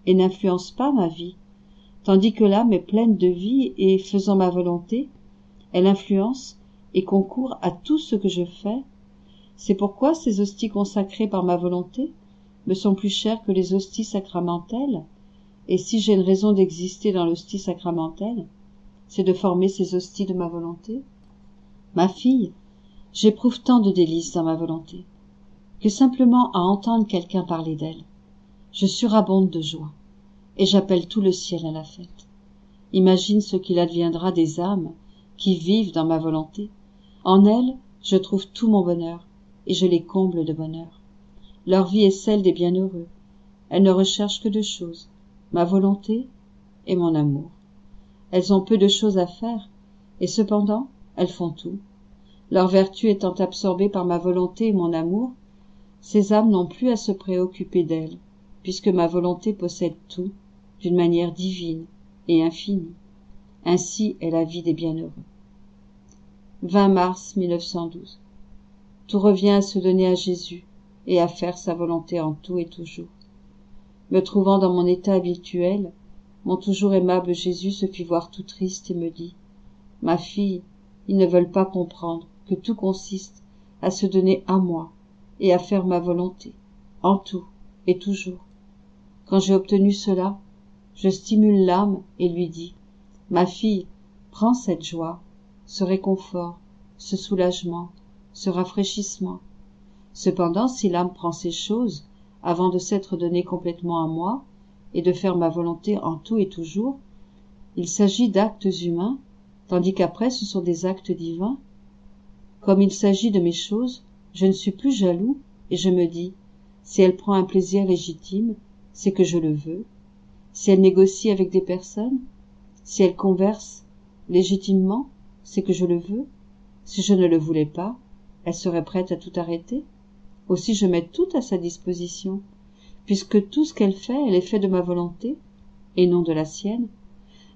A: et n'influencent pas ma vie, tandis que l'âme est pleine de vie et, faisant ma volonté, elle influence et concourt à tout ce que je fais. C'est pourquoi ces hosties consacrées par ma volonté me sont plus chères que les hosties sacramentelles, et si j'ai une raison d'exister dans l'hostie sacramentelle, c'est de former ces hosties de ma volonté. Ma fille, j'éprouve tant de délices dans ma volonté, que simplement à entendre quelqu'un parler d'elle, je surabonde de joie, et j'appelle tout le ciel à la fête. Imagine ce qu'il adviendra des âmes qui vivent dans ma volonté. En elles, je trouve tout mon bonheur, et je les comble de bonheur. Leur vie est celle des bienheureux. Elles ne recherchent que deux choses, ma volonté et mon amour. Elles ont peu de choses à faire, et cependant, elles font tout. Leur vertu étant absorbée par ma volonté et mon amour, ces âmes n'ont plus à se préoccuper d'elles, puisque ma volonté possède tout, d'une manière divine et infinie. Ainsi est la vie des bienheureux. 20 mars 1912. Tout revient à se donner à Jésus et à faire sa volonté en tout et toujours. Me trouvant dans mon état habituel, mon toujours aimable Jésus se fit voir tout triste et me dit « Ma fille, ils ne veulent pas comprendre que tout consiste à se donner à moi et à faire ma volonté, en tout et toujours. Quand j'ai obtenu cela, je stimule l'âme et lui dis « Ma fille, prends cette joie, ce réconfort, ce soulagement, ce rafraîchissement. Cependant, si l'âme prend ces choses avant de s'être donnée complètement à moi et de faire ma volonté en tout et toujours, il s'agit d'actes humains, tandis qu'après ce sont des actes divins. Comme il s'agit de mes choses, je ne suis plus jaloux et je me dis, si elle prend un plaisir légitime, c'est que je le veux. Si elle négocie avec des personnes, si elle converse légitimement, c'est que je le veux. Si je ne le voulais pas, elle serait prête à tout arrêter. Aussi je mets tout à sa disposition, puisque tout ce qu'elle fait, elle est fait de ma volonté, et non de la sienne.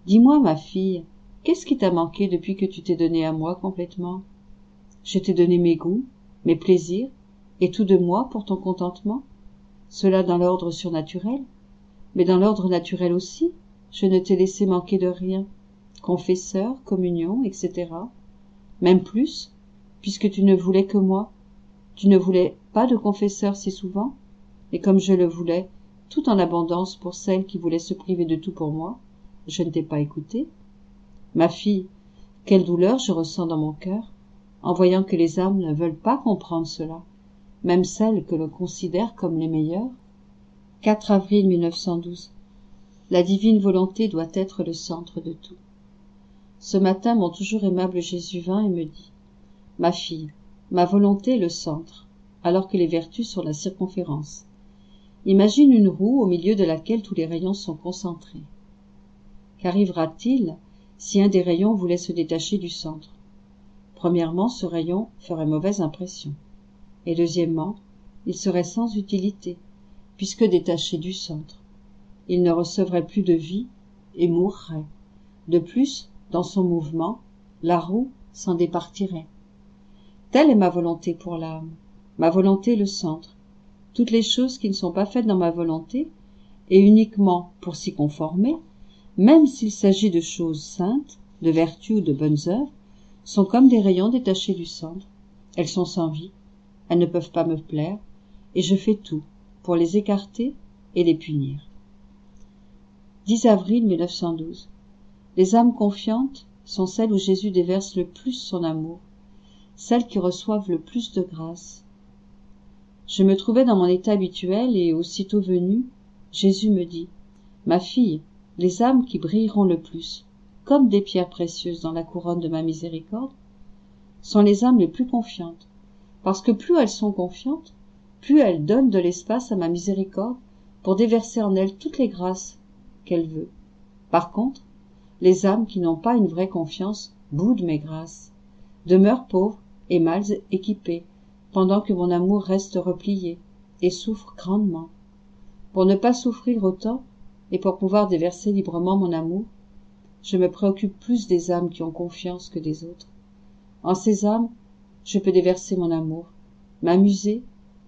A: Dis-moi, ma fille, qu'est-ce qui t'a manqué depuis que tu t'es donnée à moi complètement? Je t'ai donné mes goûts, mes plaisirs, et tout de moi pour ton contentement. Cela dans l'ordre surnaturel, mais dans l'ordre naturel aussi, je ne t'ai laissé manquer de rien. Confesseur, communion, etc. Même plus, puisque tu ne voulais que moi. Tu ne voulais pas de confesseur si souvent, et comme je le voulais, tout en abondance pour celle qui voulait se priver de tout pour moi, je ne t'ai pas écoutée. Ma fille, quelle douleur je ressens dans mon cœur, en voyant que les âmes ne veulent pas comprendre cela, même celles que l'on considère comme les meilleures. 4 avril 1912. La divine volonté doit être le centre de tout. Ce matin, mon toujours aimable Jésus vint et me dit « Ma fille, ma volonté est le centre, alors que les vertus sont la circonférence. Imagine une roue au milieu de laquelle tous les rayons sont concentrés. Qu'arrivera-t-il si un des rayons voulait se détacher du centre. Premièrement, ce rayon ferait mauvaise impression. Et deuxièmement, il serait sans utilité, puisque détaché du centre. Il ne recevrait plus de vie et mourrait. De plus, dans son mouvement, la roue s'en départirait. Telle est ma volonté pour l'âme. Ma volonté est le centre. Toutes les choses qui ne sont pas faites dans ma volonté, et uniquement pour s'y conformer, même s'il s'agit de choses saintes, de vertus ou de bonnes œuvres, sont comme des rayons détachés du centre. Elles sont sans vie, elles ne peuvent pas me plaire, et je fais tout pour les écarter et les punir. 10 avril 1912. Les âmes confiantes sont celles où Jésus déverse le plus son amour, celles qui reçoivent le plus de grâce. Je me trouvais dans mon état habituel et aussitôt venu, Jésus me dit « Ma fille, les âmes qui brilleront le plus, comme des pierres précieuses dans la couronne de ma miséricorde, sont les âmes les plus confiantes, parce que plus elles sont confiantes, plus elles donnent de l'espace à ma miséricorde pour déverser en elles toutes les grâces qu'elle veut. Par contre, les âmes qui n'ont pas une vraie confiance boudent mes grâces, demeurent pauvres et mal équipées, pendant que mon amour reste replié et souffre grandement. Pour ne pas souffrir autant et pour pouvoir déverser librement mon amour, je me préoccupe plus des âmes qui ont confiance que des autres. En ces âmes, je peux déverser mon amour, m'amuser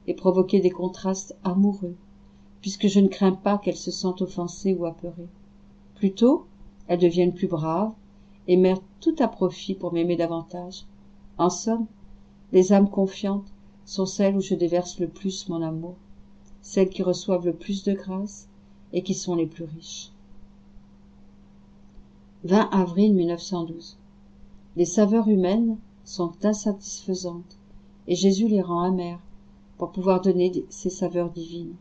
A: et provoquer des contrastes amoureux, puisque je ne crains pas qu'elles se sentent offensées ou apeurées. Plutôt, elles deviennent plus braves et mettent tout à profit pour m'aimer davantage. En somme, les âmes confiantes sont celles où je déverse le plus mon amour, celles qui reçoivent le plus de grâce et qui sont les plus riches. 20 avril 1912. Les saveurs humaines sont insatisfaisantes et Jésus les rend amères pour pouvoir donner ces saveurs divines.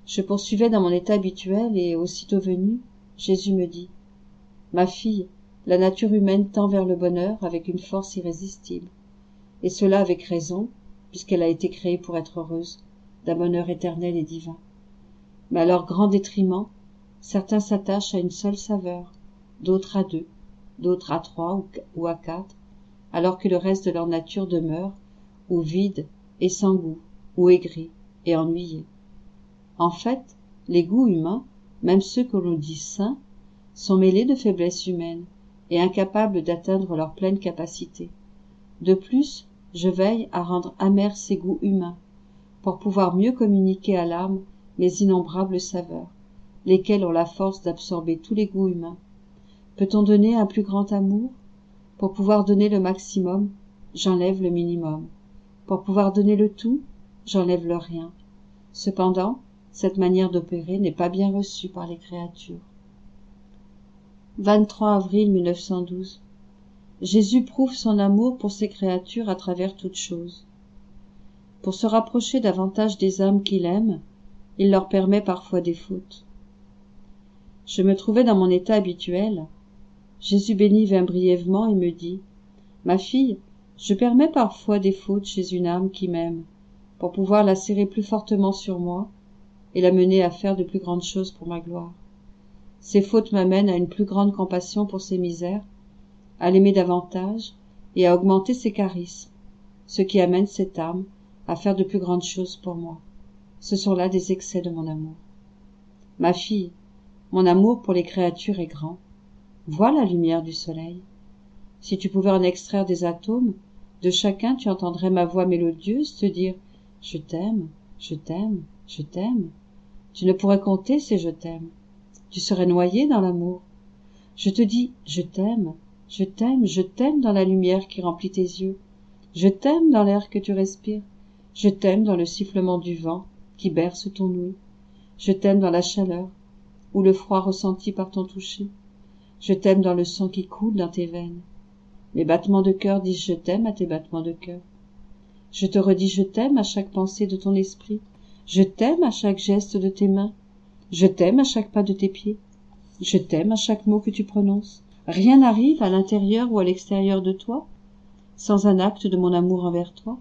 A: Je poursuivais dans mon état habituel et aussitôt venu, Jésus me dit « Ma fille, la nature humaine tend vers le bonheur avec une force irrésistible, et cela avec raison, puisqu'elle a été créée pour être heureuse, d'un bonheur éternel et divin. Mais à leur grand détriment, certains s'attachent à une seule saveur, d'autres à 2, d'autres à 3 ou à 4, alors que le reste de leur nature demeure, ou vide et sans goût, ou aigri et ennuyé. En fait, les goûts humains, même ceux que l'on dit sains, sont mêlés de faiblesses humaines et incapables d'atteindre leur pleine capacité. De plus, je veille à rendre amers ces goûts humains, pour pouvoir mieux communiquer à l'âme mes innombrables saveurs, lesquelles ont la force d'absorber tous les goûts humains. Peut-on donner un plus grand amour? Pour pouvoir donner le maximum, j'enlève le minimum. Pour pouvoir donner le tout, j'enlève le rien. Cependant, cette manière d'opérer n'est pas bien reçue par les créatures. 23 avril 1912. Jésus prouve son amour pour ses créatures à travers toutes choses. Pour se rapprocher davantage des âmes qu'il aime, il leur permet parfois des fautes. Je me trouvais dans mon état habituel. Jésus béni vint brièvement et me dit « Ma fille, je permets parfois des fautes chez une âme qui m'aime, pour pouvoir la serrer plus fortement sur moi et la mener à faire de plus grandes choses pour ma gloire. Ces fautes m'amènent à une plus grande compassion pour ses misères, à l'aimer davantage et à augmenter ses charismes, ce qui amène cette âme à faire de plus grandes choses pour moi. Ce sont là des excès de mon amour. Ma fille, mon amour pour les créatures est grand. Vois la lumière du soleil. Si tu pouvais en extraire des atomes, de chacun tu entendrais ma voix mélodieuse te dire « Je t'aime, je t'aime, je t'aime ». Tu ne pourrais compter ces « je t'aime ». Tu serais noyé dans l'amour. Je te dis « Je t'aime, je t'aime, je t'aime » dans la lumière qui remplit tes yeux. Je t'aime dans l'air que tu respires. Je t'aime dans le sifflement du vent qui berce ton ouïe. Je t'aime dans la chaleur ou le froid ressenti par ton toucher. Je t'aime dans le sang qui coule dans tes veines. Mes battements de cœur disent je t'aime à tes battements de cœur. Je te redis je t'aime à chaque pensée de ton esprit. Je t'aime à chaque geste de tes mains. Je t'aime à chaque pas de tes pieds. Je t'aime à chaque mot que tu prononces. Rien n'arrive à l'intérieur ou à l'extérieur de toi sans un acte de mon amour envers toi.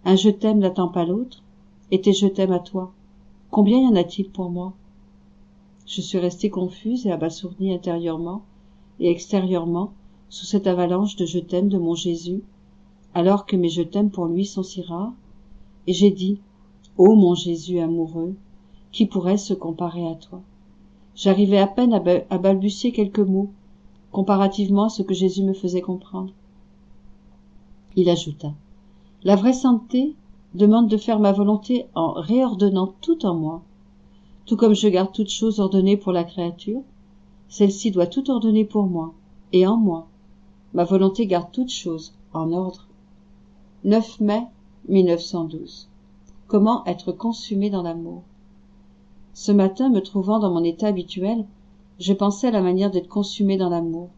A: Un je t'aime n'attend pas l'autre, et tes je t'aime à toi. Combien y en a-t-il pour moi? Je suis restée confuse et abasourdie intérieurement, et extérieurement, sous cette avalanche de je t'aime de mon Jésus, alors que mes je t'aime pour lui sont si rares, et j'ai dit, ô mon Jésus amoureux, qui pourrait se comparer à toi? J'arrivais à peine à balbutier quelques mots, comparativement à ce que Jésus me faisait comprendre. Il ajouta, la vraie sainteté demande de faire ma volonté en réordonnant tout en moi. Tout comme je garde toute chose ordonnée pour la créature, celle-ci doit tout ordonner pour moi, et en moi. Ma volonté garde toute chose en ordre. 9 mai 1912. Comment être consumé dans l'amour? Ce matin, me trouvant dans mon état habituel, je pensais à la manière d'être consumé dans l'amour.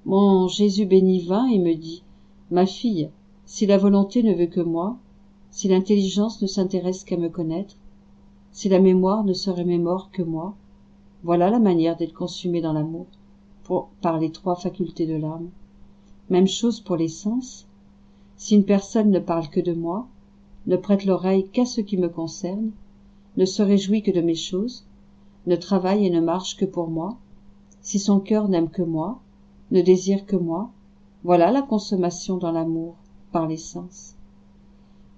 A: Mon Jésus béni vint et me dit, ma fille, si la volonté ne veut que moi, si l'intelligence ne s'intéresse qu'à me connaître, si la mémoire ne se remémore que moi, voilà la manière d'être consumé dans l'amour, par les 3 facultés de l'âme. Même chose pour les sens. Si une personne ne parle que de moi, ne prête l'oreille qu'à ce qui me concerne, ne se réjouit que de mes choses, ne travaille et ne marche que pour moi, si son cœur n'aime que moi, ne désire que moi, voilà la consommation dans l'amour, par les sens.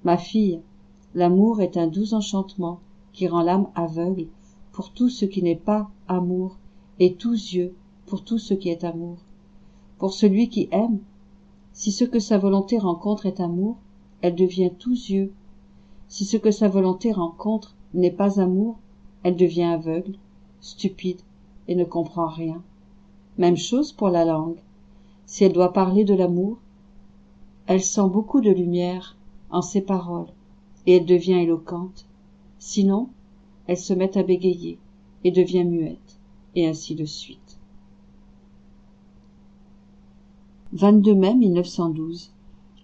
A: Ma fille, l'amour est un doux enchantement qui rend l'âme aveugle pour tout ce qui n'est pas amour et tous yeux pour tout ce qui est amour. Pour celui qui aime, si ce que sa volonté rencontre est amour, elle devient tous yeux. Si ce que sa volonté rencontre n'est pas amour, elle devient aveugle, stupide et ne comprend rien. Même chose pour la langue. Si elle doit parler de l'amour, elle sent beaucoup de lumière en ses paroles et elle devient éloquente. Sinon, elle se met à bégayer et devient muette, et ainsi de suite. 22 mai 1912.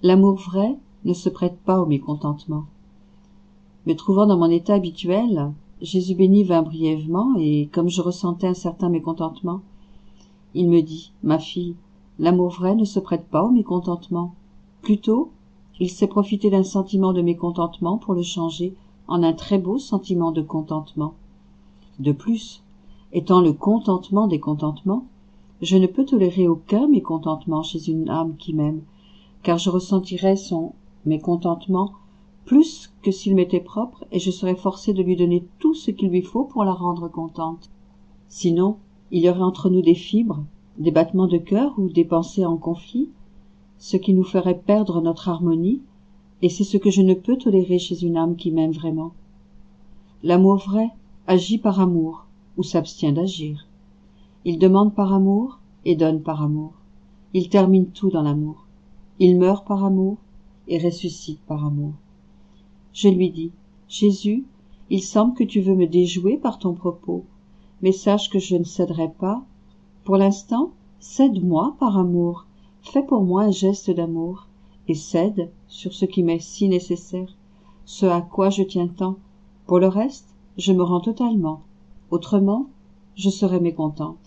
A: L'amour vrai ne se prête pas au mécontentement. Me trouvant dans mon état habituel, Jésus béni vint brièvement, et comme je ressentais un certain mécontentement, il me dit, ma fille, l'amour vrai ne se prête pas au mécontentement. Plutôt, il sait profiter d'un sentiment de mécontentement pour le changer en un très beau sentiment de contentement. De plus, étant le contentement des contentements, je ne peux tolérer aucun mécontentement chez une âme qui m'aime, car je ressentirais son mécontentement plus que s'il m'était propre, et je serais forcé de lui donner tout ce qu'il lui faut pour la rendre contente. Sinon, il y aurait entre nous des fibres, des battements de cœur ou des pensées en conflit, ce qui nous ferait perdre notre harmonie, et c'est ce que je ne peux tolérer chez une âme qui m'aime vraiment. L'amour vrai agit par amour, ou s'abstient d'agir. Il demande par amour et donne par amour. Il termine tout dans l'amour. Il meurt par amour et ressuscite par amour. Je lui dis, Jésus, il semble que tu veux me déjouer par ton propos, mais sache que je ne céderai pas. Pour l'instant, cède-moi par amour, fais pour moi un geste d'amour, et cède sur ce qui m'est si nécessaire, ce à quoi je tiens tant. Pour le reste, je me rends totalement. Autrement, je serais mécontente.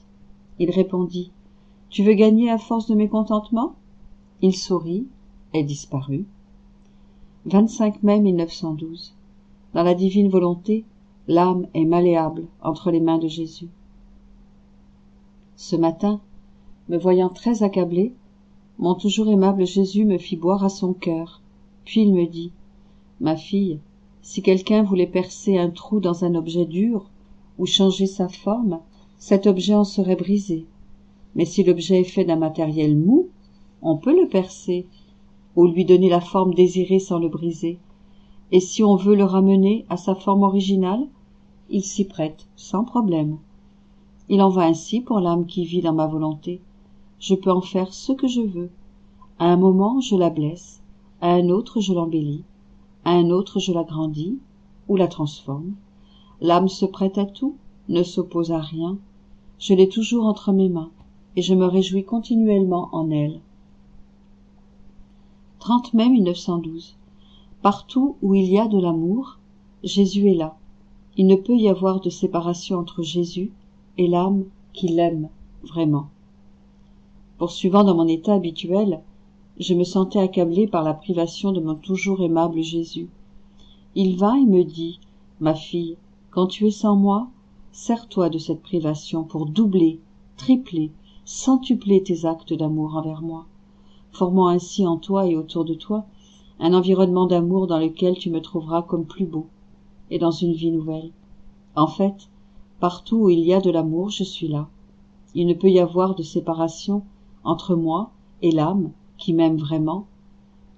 A: Il répondit, tu veux gagner à force de mécontentement? Il sourit et disparut. 25 mai 1912. Dans la divine volonté, l'âme est malléable entre les mains de Jésus. Ce matin, me voyant très accablée, mon toujours aimable Jésus me fit boire à son cœur, puis il me dit, ma fille, si quelqu'un voulait percer un trou dans un objet dur, ou changer sa forme, cet objet en serait brisé. Mais si l'objet est fait d'un matériel mou, on peut le percer, ou lui donner la forme désirée sans le briser. Et si on veut le ramener à sa forme originale, il s'y prête, sans problème. Il en va ainsi pour l'âme qui vit dans ma volonté. Je peux en faire ce que je veux. À un moment, je la blesse, à un autre, je l'embellis, à un autre, je l'agrandis, ou la transforme. L'âme se prête à tout, ne s'oppose à rien. Je l'ai toujours entre mes mains, et je me réjouis continuellement en elle. 30 mai 1912. Partout où il y a de l'amour, Jésus est là. Il ne peut y avoir de séparation entre Jésus et l'âme qui l'aime vraiment. Poursuivant dans mon état habituel, je me sentais accablé par la privation de mon toujours aimable Jésus. Il vint et me dit, ma fille, quand tu es sans moi, sers-toi de cette privation pour doubler, tripler, centupler tes actes d'amour envers moi, formant ainsi en toi et autour de toi un environnement d'amour dans lequel tu me trouveras comme plus beau, et dans une vie nouvelle. En fait, partout où il y a de l'amour, je suis là. Il ne peut y avoir de séparation entre moi et l'âme qui m'aime vraiment.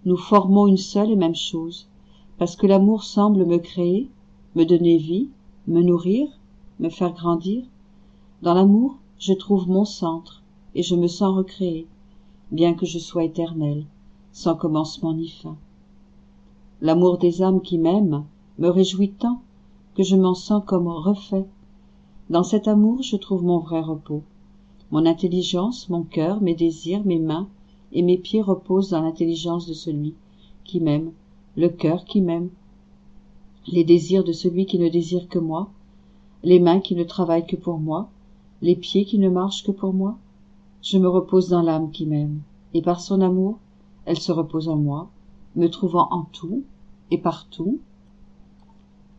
A: Nous formons une seule et même chose, parce que l'amour semble me créer, me donner vie, me nourrir, me faire grandir. Dans l'amour, je trouve mon centre, et je me sens recréé, bien que je sois éternel, sans commencement ni fin. L'amour des âmes qui m'aiment me réjouit tant que je m'en sens comme refait. Dans cet amour, je trouve mon vrai repos. Mon intelligence, mon cœur, mes désirs, mes mains et mes pieds reposent dans l'intelligence de celui qui m'aime, le cœur qui m'aime, les désirs de celui qui ne désire que moi, les mains qui ne travaillent que pour moi, les pieds qui ne marchent que pour moi. Je me repose dans l'âme qui m'aime, et par son amour, elle se repose en moi, me trouvant en tout et partout.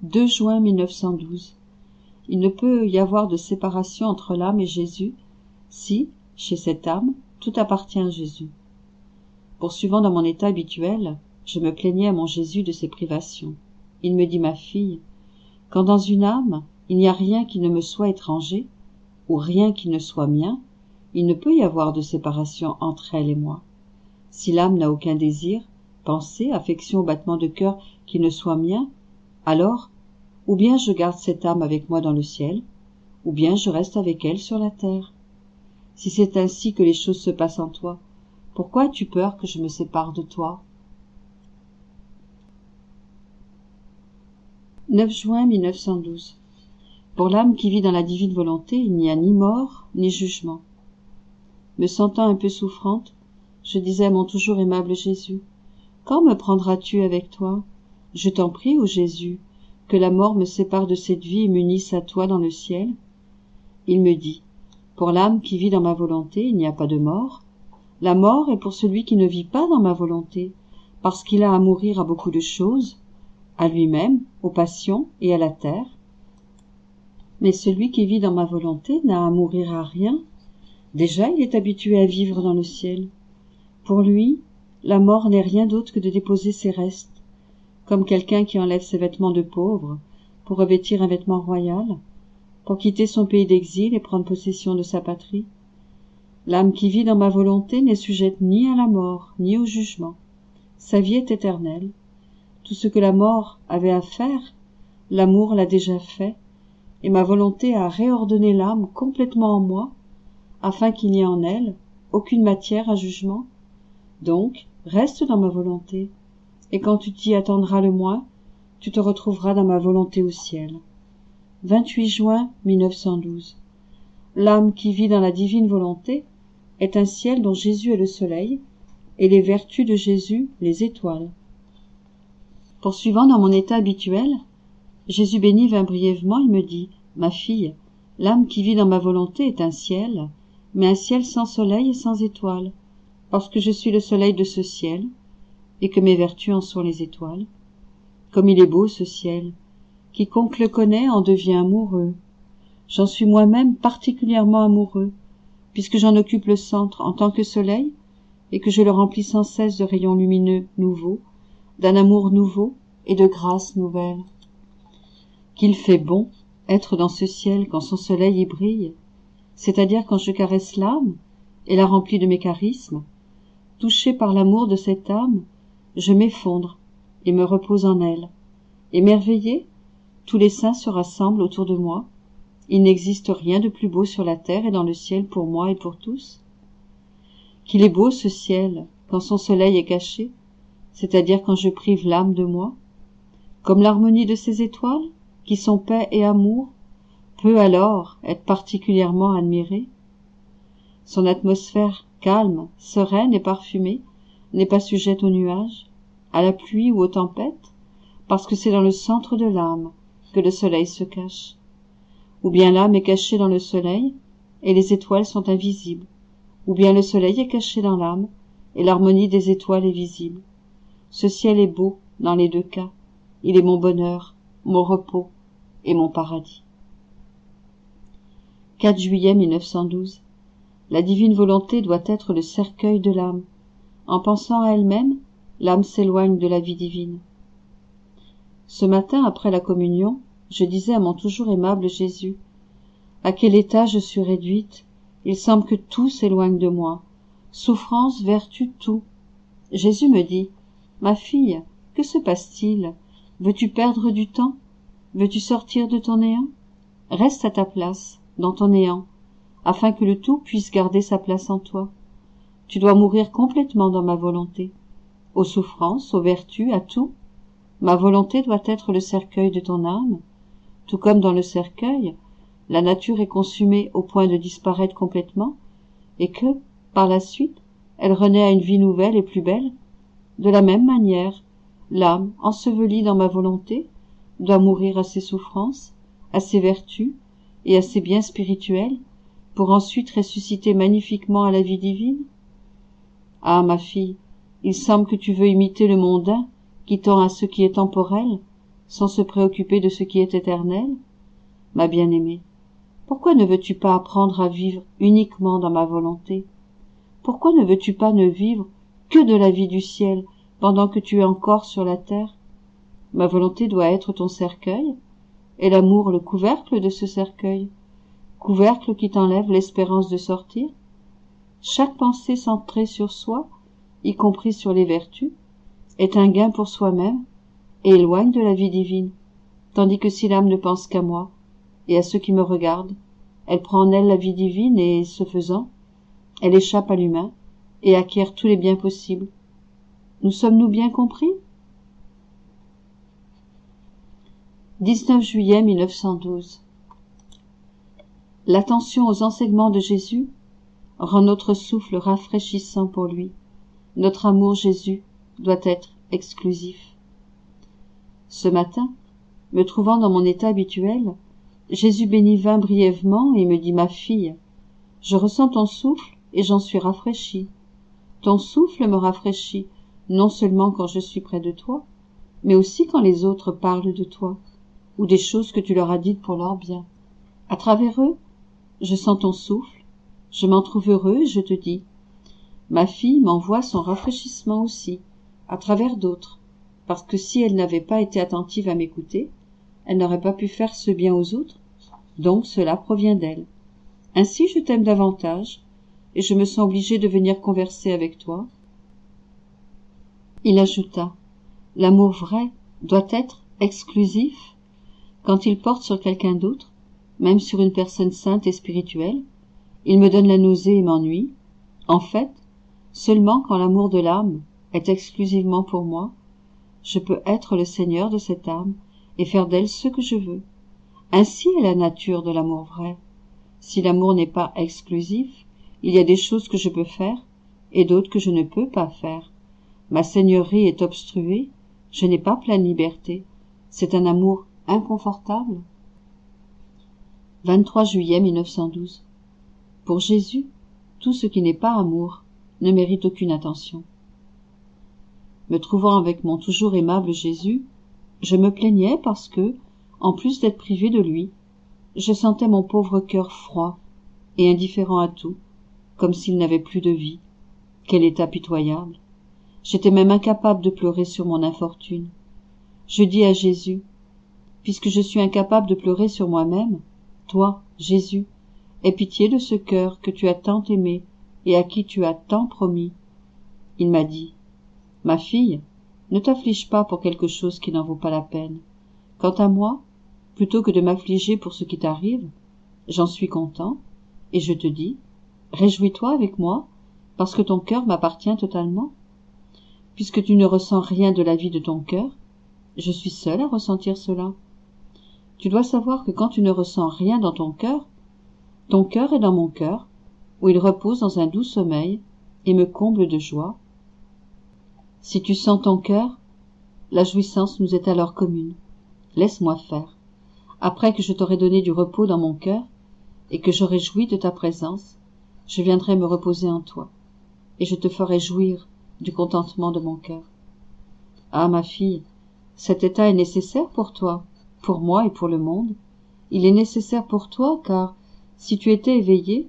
A: 2 juin 1912. Il ne peut y avoir de séparation entre l'âme et Jésus si, chez cette âme, tout appartient à Jésus. Poursuivant dans mon état habituel, je me plaignais à mon Jésus de ses privations. Il me dit, ma fille, quand dans une âme, il n'y a rien qui ne me soit étranger, ou rien qui ne soit mien, il ne peut y avoir de séparation entre elle et moi. Si l'âme n'a aucun désir, pensée, affection, battement de cœur qui ne soit mien, alors, ou bien je garde cette âme avec moi dans le ciel, ou bien je reste avec elle sur la terre. Si c'est ainsi que les choses se passent en toi, pourquoi as-tu peur que je me sépare de toi? 9 juin 1912. Pour l'âme qui vit dans la divine volonté, il n'y a ni mort, ni jugement. Me sentant un peu souffrante, je disais à mon toujours aimable Jésus, « Quand me prendras-tu avec toi? Je t'en prie, ô Jésus, que la mort me sépare de cette vie et m'unisse à toi dans le ciel. » Il me dit, « Pour l'âme qui vit dans ma volonté, il n'y a pas de mort. La mort est pour celui qui ne vit pas dans ma volonté, parce qu'il a à mourir à beaucoup de choses, à lui-même, aux passions et à la terre. Mais celui qui vit dans ma volonté n'a à mourir à rien. Déjà, il est habitué à vivre dans le ciel. Pour lui, la mort n'est rien d'autre que de déposer ses restes, comme quelqu'un qui enlève ses vêtements de pauvre pour revêtir un vêtement royal, pour quitter son pays d'exil et prendre possession de sa patrie. L'âme qui vit dans ma volonté n'est sujette ni à la mort, ni au jugement. Sa vie est éternelle. Tout ce que la mort avait à faire, l'amour l'a déjà fait, et ma volonté a réordonné l'âme complètement en moi, afin qu'il n'y ait en elle aucune matière à jugement. Donc, reste dans ma volonté, et quand tu t'y attendras le moins, tu te retrouveras dans ma volonté au ciel. 28 juin 1912. L'âme qui vit dans la divine volonté est un ciel dont Jésus est le soleil, et les vertus de Jésus les étoiles. Poursuivant dans mon état habituel, Jésus béni vint brièvement et me dit, « Ma fille, l'âme qui vit dans ma volonté est un ciel, mais un ciel sans soleil et sans étoiles, parce que je suis le soleil de ce ciel, et que mes vertus en sont les étoiles. Comme il est beau ce ciel, quiconque le connaît en devient amoureux. J'en suis moi-même particulièrement amoureux, puisque j'en occupe le centre en tant que soleil, et que je le remplis sans cesse de rayons lumineux nouveaux, d'un amour nouveau et de grâce nouvelle. Qu'il fait bon être dans ce ciel quand son soleil y brille, c'est-à-dire quand je caresse l'âme et la remplis de mes charismes. Touché par l'amour de cette âme, je m'effondre et me repose en elle. Émerveillé, tous les saints se rassemblent autour de moi. Il n'existe rien de plus beau sur la terre et dans le ciel pour moi et pour tous. Qu'il est beau ce ciel quand son soleil est caché, c'est-à-dire quand je prive l'âme de moi. Comme l'harmonie de ces étoiles, qui sont paix et amour, peut alors être particulièrement admirée. Son atmosphère calme, sereine et parfumée n'est pas sujette aux nuages, à la pluie ou aux tempêtes, parce que c'est dans le centre de l'âme que le soleil se cache. Ou bien l'âme est cachée dans le soleil, et les étoiles sont invisibles, ou bien le soleil est caché dans l'âme, et l'harmonie des étoiles est visible. Ce ciel est beau dans les deux cas. Il est mon bonheur, mon repos et mon paradis. 4 juillet 1912. La divine volonté doit être le cercueil de l'âme. En pensant à elle-même, l'âme s'éloigne de la vie divine. Ce matin, après la communion, je disais à mon toujours aimable Jésus, « À quel état je suis réduite? Il semble que tout s'éloigne de moi. Souffrance, vertu, tout. » Jésus me dit, « Ma fille, que se passe-t-il? Veux-tu perdre du temps? Veux-tu sortir de ton néant? Reste à ta place, dans ton néant, afin que le tout puisse garder sa place en toi. Tu dois mourir complètement dans ma volonté, aux souffrances, aux vertus, à tout. Ma volonté doit être le cercueil de ton âme. Tout comme dans le cercueil, la nature est consumée au point de disparaître complètement, et que, par la suite, elle renaît à une vie nouvelle et plus belle. De la même manière, l'âme, ensevelie dans ma volonté, doit mourir à ses souffrances, à ses vertus et à ses biens spirituels, pour ensuite ressusciter magnifiquement à la vie divine. Ah, ma fille, il semble que tu veux imiter le mondain, qui tend à ce qui est temporel, sans se préoccuper de ce qui est éternel. Ma bien-aimée, pourquoi ne veux-tu pas apprendre à vivre uniquement dans ma volonté? Pourquoi ne veux-tu pas ne vivre que de la vie du ciel pendant que tu es encore sur la terre? Ma volonté doit être ton cercueil, et l'amour le couvercle de ce cercueil, couvercle qui t'enlève l'espérance de sortir. Chaque pensée centrée sur soi, y compris sur les vertus, est un gain pour soi-même et éloigne de la vie divine, tandis que si l'âme ne pense qu'à moi et à ceux qui me regardent, elle prend en elle la vie divine et, ce faisant, elle échappe à l'humain et acquiert tous les biens possibles. Nous sommes-nous bien compris? 19 juillet 1912. L'attention aux enseignements de Jésus rend notre souffle rafraîchissant pour lui. Notre amour Jésus doit être exclusif. Ce matin, me trouvant dans mon état habituel, Jésus béni vint brièvement et me dit, « Ma fille, je ressens ton souffle et j'en suis rafraîchi. Ton souffle me rafraîchit, non seulement quand je suis près de toi, mais aussi quand les autres parlent de toi, ou des choses que tu leur as dites pour leur bien. À travers eux, je sens ton souffle, je m'en trouve heureux et je te dis, ma fille m'envoie son rafraîchissement aussi, à travers d'autres, parce que si elle n'avait pas été attentive à m'écouter, elle n'aurait pas pu faire ce bien aux autres, donc cela provient d'elle. Ainsi je t'aime davantage, et je me sens obligé de venir converser avec toi. » Il ajouta, « L'amour vrai doit être exclusif. Quand il porte sur quelqu'un d'autre, même sur une personne sainte et spirituelle, il me donne la nausée et m'ennuie. En fait, seulement quand l'amour de l'âme est exclusivement pour moi, je peux être le seigneur de cette âme et faire d'elle ce que je veux. Ainsi est la nature de l'amour vrai. Si l'amour n'est pas exclusif, il y a des choses que je peux faire et d'autres que je ne peux pas faire. Ma seigneurie est obstruée, je n'ai pas pleine liberté. C'est un amour inconfortable. 23 juillet 1912. Pour Jésus, tout ce qui n'est pas amour ne mérite aucune attention. Me trouvant avec mon toujours aimable Jésus, je me plaignais parce que, en plus d'être privé de lui, je sentais mon pauvre cœur froid et indifférent à tout, comme s'il n'avait plus de vie. Quel état pitoyable! J'étais même incapable de pleurer sur mon infortune. Je dis à Jésus, puisque je suis incapable de pleurer sur moi-même, toi, Jésus, aie pitié de ce cœur que tu as tant aimé et à qui tu as tant promis. Il m'a dit, ma fille, ne t'afflige pas pour quelque chose qui n'en vaut pas la peine. Quant à moi, plutôt que de m'affliger pour ce qui t'arrive, j'en suis content, et je te dis, réjouis-toi avec moi, parce que ton cœur m'appartient totalement. Puisque tu ne ressens rien de la vie de ton cœur, je suis seule à ressentir cela. Tu dois savoir que quand tu ne ressens rien dans ton cœur est dans mon cœur, où il repose dans un doux sommeil et me comble de joie. Si tu sens ton cœur, la jouissance nous est alors commune. Laisse-moi faire. Après que je t'aurai donné du repos dans mon cœur et que j'aurai joui de ta présence, je viendrai me reposer en toi, et je te ferai jouir du contentement de mon cœur. Ah, ma fille, cet état est nécessaire pour toi, pour moi et pour le monde. Il est nécessaire pour toi car, si tu étais éveillée,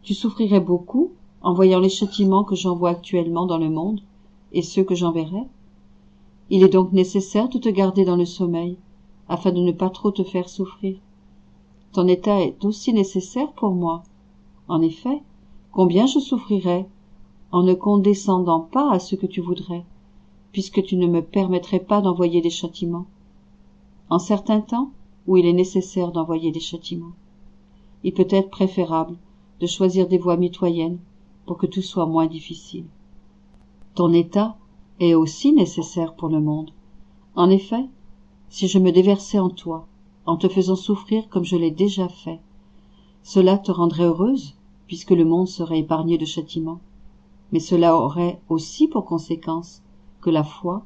A: Tu souffrirais beaucoup en voyant les châtiments que j'envoie actuellement dans le monde et ceux que j'enverrai. Il est donc nécessaire de te garder dans le sommeil, afin de ne pas trop te faire souffrir. Ton état est aussi nécessaire pour moi. En effet, combien je souffrirais en ne condescendant pas à ce que tu voudrais, puisque tu ne me permettrais pas d'envoyer des châtiments. En certains temps, où il est nécessaire d'envoyer des châtiments, il peut être préférable de choisir des voies mitoyennes pour que tout soit moins difficile. Ton état est aussi nécessaire pour le monde. En effet, si je me déversais en toi, en te faisant souffrir comme je l'ai déjà fait, cela te rendrait heureuse, puisque le monde serait épargné de châtiments. Mais cela aurait aussi pour conséquence que la foi,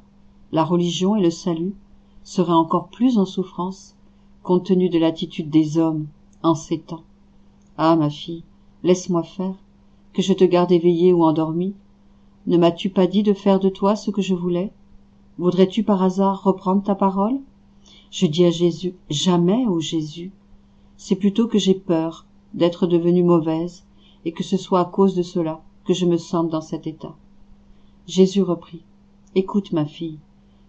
A: la religion et le salut seraient encore plus en souffrance, compte tenu de l'attitude des hommes en ces temps. Ah, ma fille, laisse-moi faire, que je te garde éveillée ou endormie. Ne m'as-tu pas dit de faire de toi ce que je voulais? Voudrais-tu par hasard reprendre ta parole? Je dis à Jésus, jamais, ô Jésus. C'est plutôt que j'ai peur d'être devenue mauvaise et que ce soit à cause de cela que je me sente dans cet état. Jésus reprit, écoute ma fille,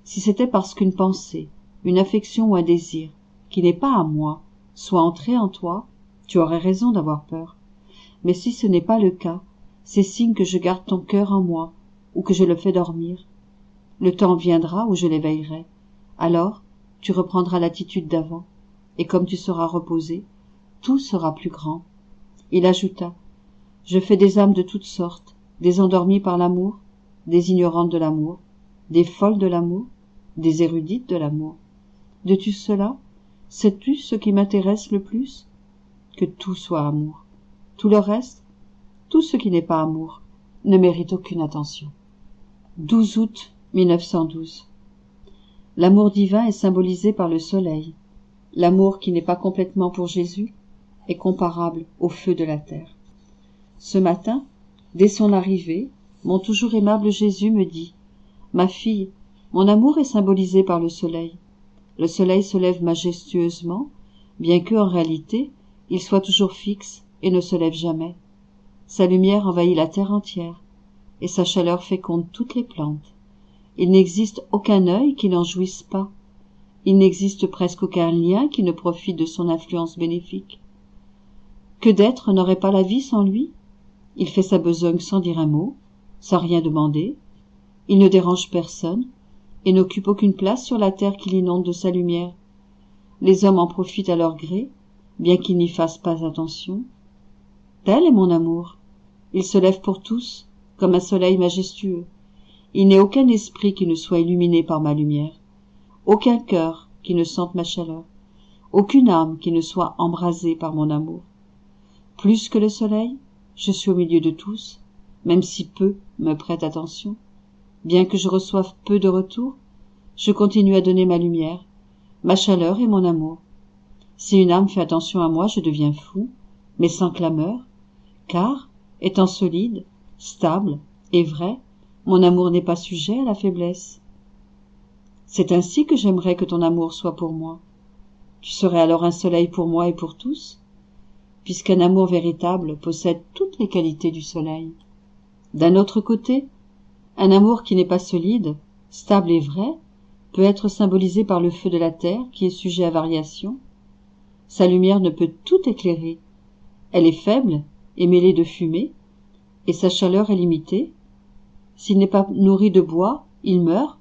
A: si c'était parce qu'une pensée, une affection ou un désir, qui n'est pas à moi, soit entré en toi, tu aurais raison d'avoir peur. Mais si ce n'est pas le cas, c'est signe que je garde ton cœur en moi, ou que je le fais dormir. Le temps viendra où je l'éveillerai. Alors, tu reprendras l'attitude d'avant, et comme tu seras reposé, tout sera plus grand. Il ajouta, je fais des âmes de toutes sortes, des endormies par l'amour, des ignorantes de l'amour, des folles de l'amour, des érudites de l'amour. De tout cela, sais-tu ce qui m'intéresse le plus? Que tout soit amour. Tout le reste, tout ce qui n'est pas amour, ne mérite aucune attention. 12 août 1912. L'amour divin est symbolisé par le soleil. L'amour qui n'est pas complètement pour Jésus est comparable au feu de la terre. Ce matin, dès son arrivée, mon toujours aimable Jésus me dit « Ma fille, mon amour est symbolisé par le soleil. Le soleil se lève majestueusement, bien que, en réalité, il soit toujours fixe et ne se lève jamais. Sa lumière envahit la terre entière, et sa chaleur féconde toutes les plantes. Il n'existe aucun œil qui n'en jouisse pas. Il n'existe presque aucun lien qui ne profite de son influence bénéfique. Que d'êtres n'aurait pas la vie sans lui? Il fait sa besogne sans dire un mot, sans rien demander. Il ne dérange personne, et n'occupe aucune place sur la terre qu'il inonde de sa lumière. Les hommes en profitent à leur gré, bien qu'ils n'y fassent pas attention. Tel est mon amour. Il se lève pour tous, comme un soleil majestueux. Il n'est aucun esprit qui ne soit illuminé par ma lumière, aucun cœur qui ne sente ma chaleur, aucune âme qui ne soit embrasée par mon amour. Plus que le soleil, je suis au milieu de tous, même si peu me prêtent attention. Bien que je reçoive peu de retour, je continue à donner ma lumière, ma chaleur et mon amour. Si une âme fait attention à moi, je deviens fou, mais sans clameur, car, étant solide, stable et vrai, mon amour n'est pas sujet à la faiblesse. C'est ainsi que j'aimerais que ton amour soit pour moi. Tu serais alors un soleil pour moi et pour tous, puisqu'un amour véritable possède toutes les qualités du soleil. D'un autre côté, un amour qui n'est pas solide, stable et vrai, peut être symbolisé par le feu de la terre qui est sujet à variation. Sa lumière ne peut tout éclairer. Elle est faible et mêlée de fumée, et sa chaleur est limitée. S'il n'est pas nourri de bois, il meurt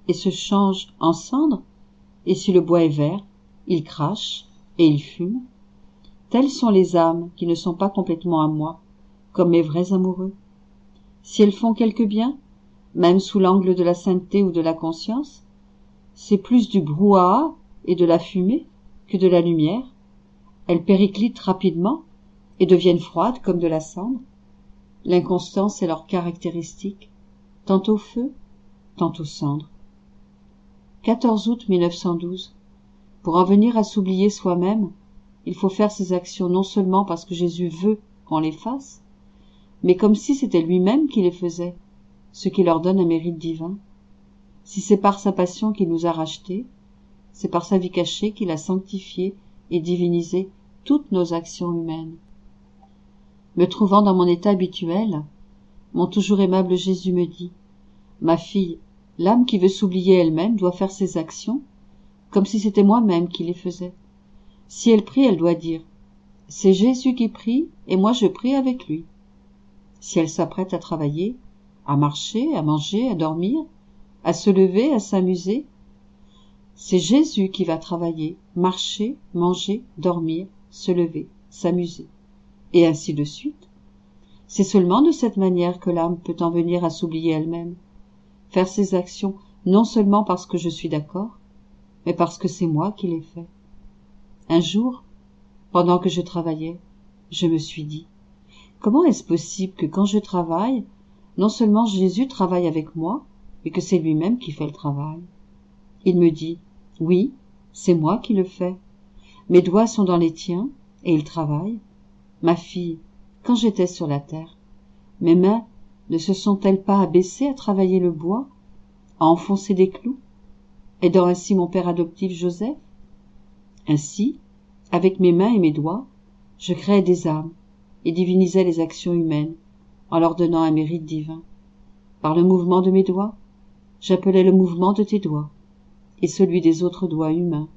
A: et se change en cendre, et si le bois est vert, il crache et il fume. Telles sont les âmes qui ne sont pas complètement à moi, comme mes vrais amoureux. Si elles font quelque bien, même sous l'angle de la sainteté ou de la conscience, c'est plus du brouhaha et de la fumée que de la lumière. Elles périclitent rapidement et deviennent froides comme de la cendre. L'inconstance est leur caractéristique, tantôt feu, tantôt cendre. 14 août 1912. Pour en venir à s'oublier soi-même, il faut faire ses actions non seulement parce que Jésus veut qu'on les fasse, mais comme si c'était lui-même qui les faisait, ce qui leur donne un mérite divin. Si c'est par sa passion qu'il nous a rachetés, c'est par sa vie cachée qu'il a sanctifié et divinisé toutes nos actions humaines. Me trouvant dans mon état habituel, mon toujours aimable Jésus me dit: Ma fille, l'âme qui veut s'oublier elle-même doit faire ses actions comme si c'était moi-même qui les faisais. Si elle prie, elle doit dire: C'est Jésus qui prie et moi je prie avec lui. Si elle s'apprête à travailler, à marcher, à manger, à dormir, à se lever, à s'amuser, c'est Jésus qui va travailler, marcher, manger, dormir, se lever, s'amuser, et ainsi de suite. C'est seulement de cette manière que l'âme peut en venir à s'oublier elle-même, faire ses actions non seulement parce que je suis d'accord, mais parce que c'est moi qui les fais. Un jour, pendant que je travaillais, je me suis dit: comment est-ce possible que quand je travaille, non seulement Jésus travaille avec moi, mais que c'est lui-même qui fait le travail? Il me dit: oui, c'est moi qui le fais. Mes doigts sont dans les tiens, et ils travaillent. Ma fille, quand j'étais sur la terre, mes mains ne se sont-elles pas abaissées à travailler le bois, à enfoncer des clous, aidant ainsi mon père adoptif Joseph? Ainsi, avec mes mains et mes doigts, je créais des âmes et divinisais les actions humaines en leur donnant un mérite divin. Par le mouvement de mes doigts, j'appelais le mouvement de tes doigts et celui des autres doigts humains,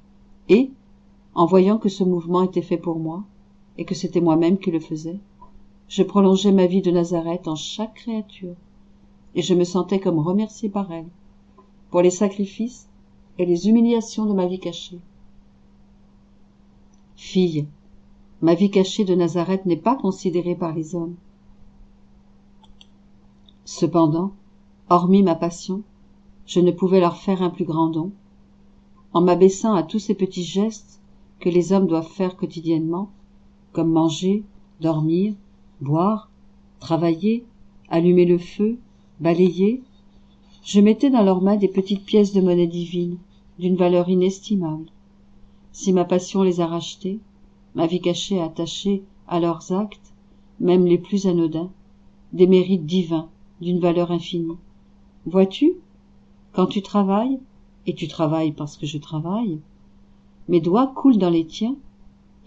A: et, en voyant que ce mouvement était fait pour moi et que c'était moi-même qui le faisais, je prolongeais ma vie de Nazareth en chaque créature, et je me sentais comme remercié par elle pour les sacrifices et les humiliations de ma vie cachée. Fille, ma vie cachée de Nazareth n'est pas considérée par les hommes. Cependant, hormis ma passion, je ne pouvais leur faire un plus grand don. En m'abaissant à tous ces petits gestes que les hommes doivent faire quotidiennement, comme manger, dormir, boire, travailler, allumer le feu, balayer, je mettais dans leurs mains des petites pièces de monnaie divine, d'une valeur inestimable. Si ma passion les a rachetés, ma vie cachée a attaché à leurs actes, même les plus anodins, des mérites divins d'une valeur infinie. Vois-tu, quand tu travailles, et tu travailles parce que je travaille, mes doigts coulent dans les tiens,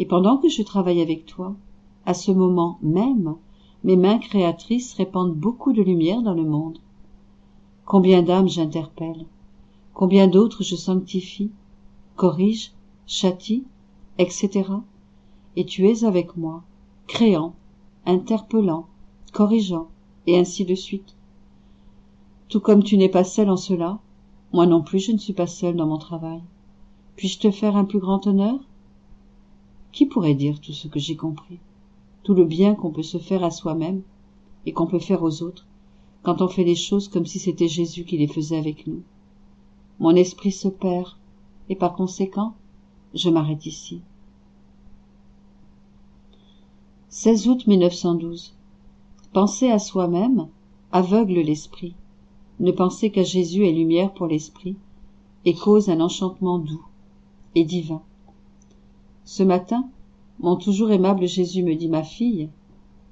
A: et pendant que je travaille avec toi, à ce moment même, mes mains créatrices répandent beaucoup de lumière dans le monde. Combien d'âmes j'interpelle, combien d'autres je sanctifie, corrige, châtie, etc. Et tu es avec moi, créant, interpellant, corrigeant, et ainsi de suite. Tout comme tu n'es pas seul en cela, moi non plus je ne suis pas seul dans mon travail. Puis-je te faire un plus grand honneur? Qui pourrait dire tout ce que j'ai compris, tout le bien qu'on peut se faire à soi-même et qu'on peut faire aux autres, quand on fait les choses comme si c'était Jésus qui les faisait avec nous? Mon esprit se perd, et par conséquent, je m'arrête ici. 16 août 1912. Penser à soi-même aveugle l'esprit. Ne penser qu'à Jésus est lumière pour l'esprit et cause un enchantement doux et divin. Ce matin, mon toujours aimable Jésus me dit: ma fille,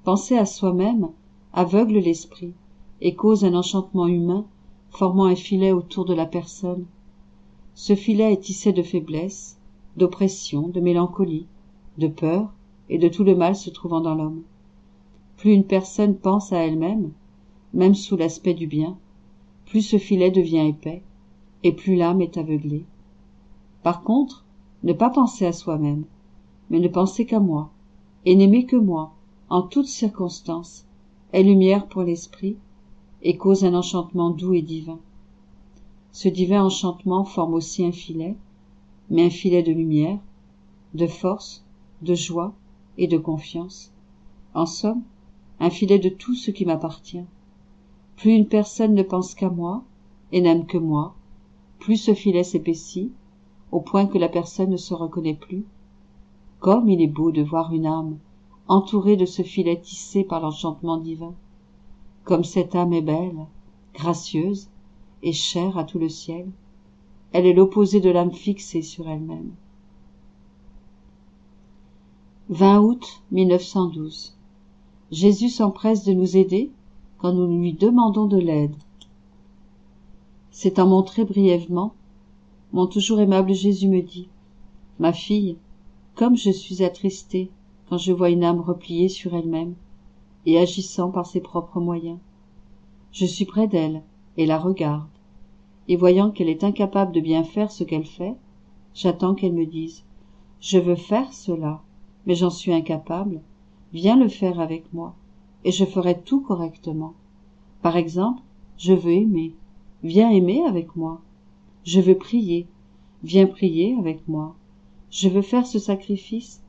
A: penser à soi-même aveugle l'esprit et cause un enchantement humain formant un filet autour de la personne. Ce filet est tissé de faiblesse, d'oppression, de mélancolie, de peur et de tout le mal se trouvant dans l'homme. Plus une personne pense à elle-même, même sous l'aspect du bien, plus ce filet devient épais, et plus l'âme est aveuglée. Par contre, ne pas penser à soi-même, mais ne penser qu'à moi, et n'aimer que moi, en toutes circonstances, est lumière pour l'esprit, et cause un enchantement doux et divin. Ce divin enchantement forme aussi un filet, mais un filet de lumière, de force, de joie et de confiance. En somme, un filet de tout ce qui m'appartient. Plus une personne ne pense qu'à moi, et n'aime que moi, plus ce filet s'épaissit, au point que la personne ne se reconnaît plus. Comme il est beau de voir une âme entourée de ce filet tissé par l'enchantement divin. Comme cette âme est belle, gracieuse et chère à tout le ciel. Elle est l'opposé de l'âme fixée sur elle-même. 20 août 1912. Jésus s'empresse de nous aider quand nous lui demandons de l'aide. S'étant montré brièvement, mon toujours aimable Jésus me dit: ma fille, comme je suis attristée quand je vois une âme repliée sur elle-même, et agissant par ses propres moyens. Je suis près d'elle et la regarde, et voyant qu'elle est incapable de bien faire ce qu'elle fait, j'attends qu'elle me dise « Je veux faire cela, mais j'en suis incapable, viens le faire avec moi, et je ferai tout correctement. Par exemple, je veux aimer, viens aimer avec moi. Je veux prier, viens prier avec moi. Je veux faire ce sacrifice,